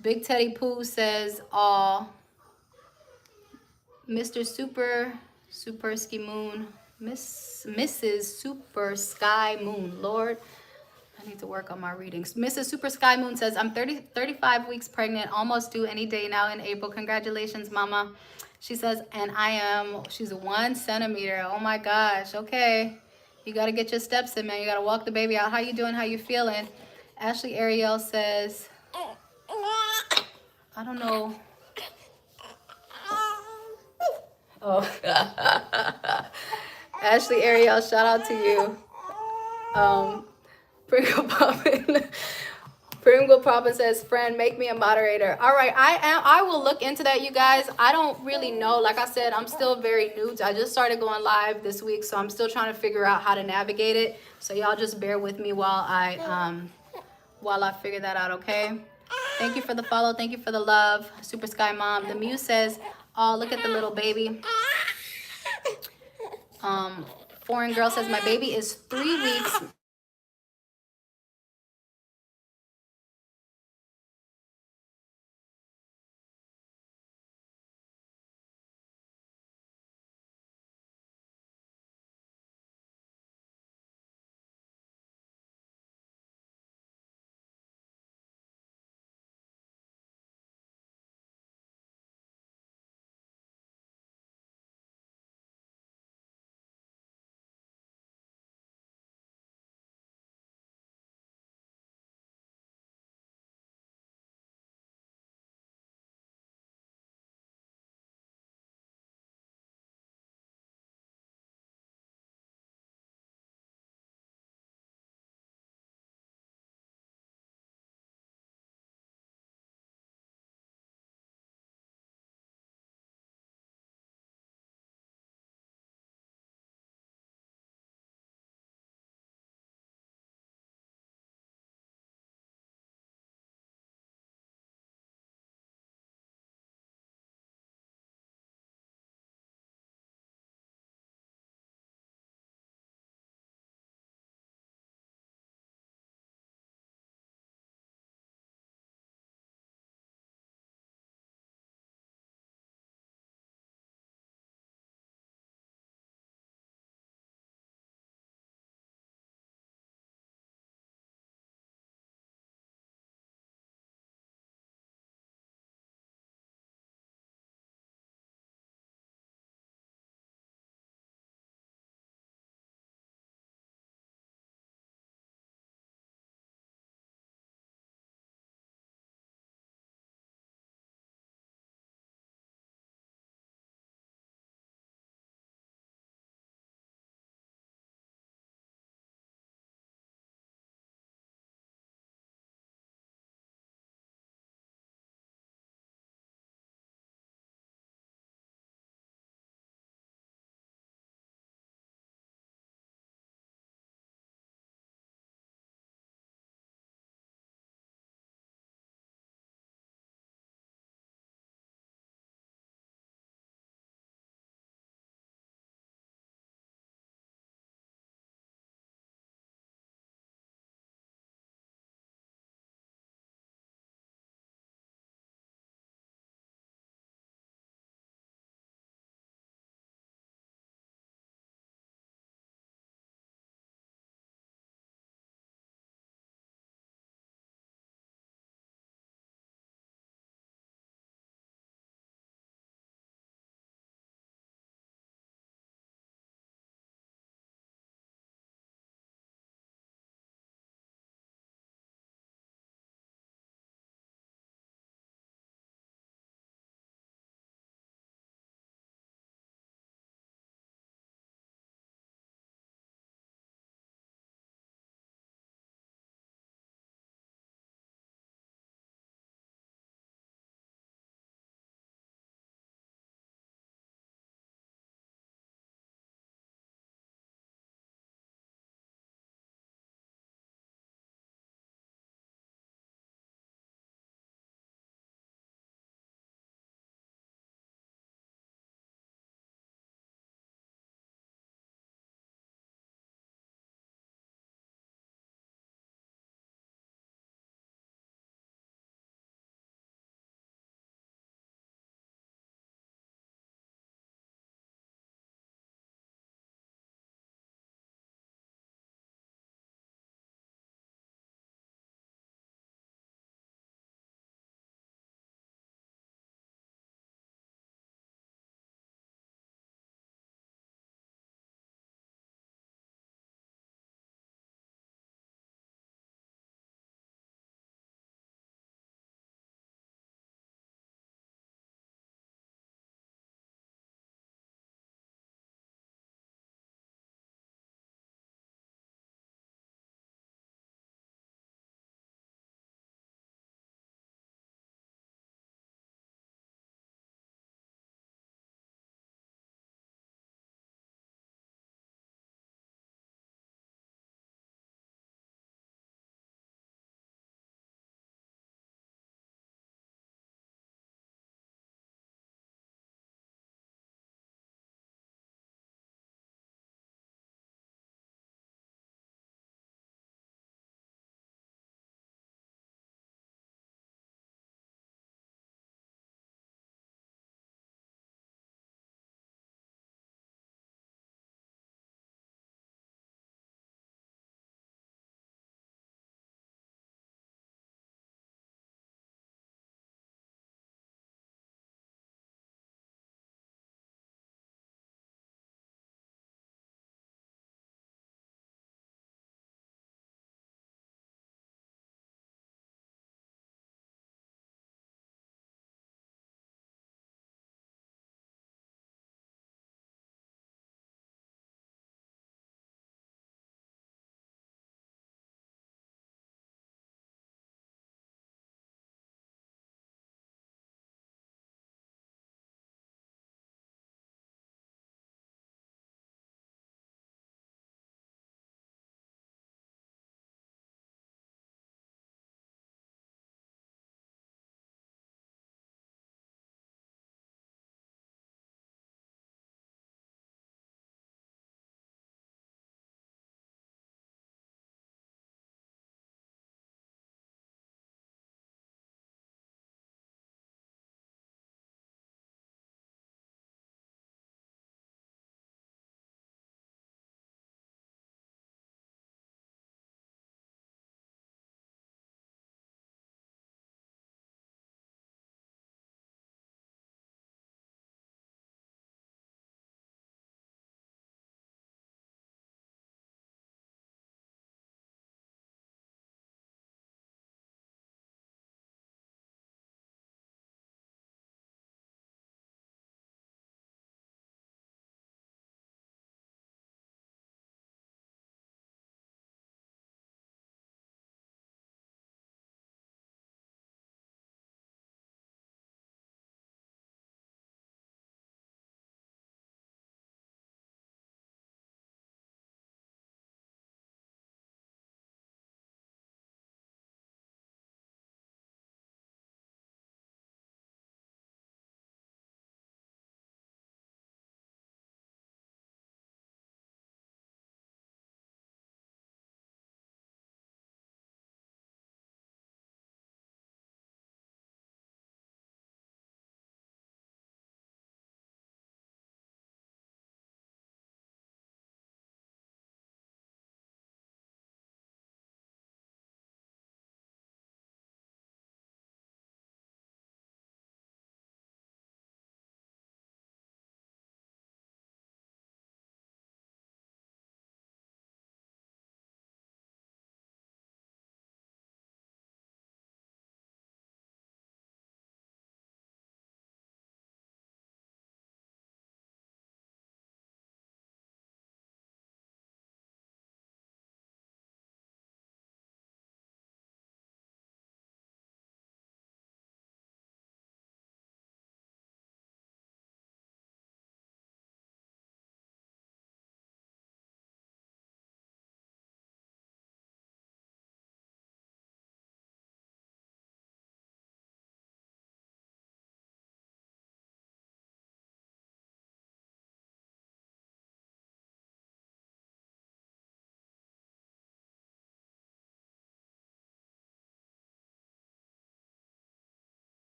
Big Teddy Pooh says, aw. Mr. Super Ski Moon. Mrs. Super Sky Moon. Lord, I need to work on my readings. Mrs. Super Sky Moon says, I'm 35 weeks pregnant, almost due any day now in April. Congratulations, mama. She says, and she's 1 centimeter. Oh my gosh. Okay. You got to get your steps in, man. You got to walk the baby out. How you doing? How you feeling? Ashley Ariel says, I don't know. Oh. Ashley Ariel, shout out to you. Pringle Poppin says, friend, make me a moderator. All right, I will look into that, you guys. I don't really know. Like I said, I'm still very new. I just started going live this week, so I'm still trying to figure out how to navigate it. So y'all just bear with me while I figure that out, okay? Thank you for the follow. Thank you for the love. Super Sky Mom. The Muse says, oh, look at the little baby. Foreign Girl says, my baby is 3 weeks.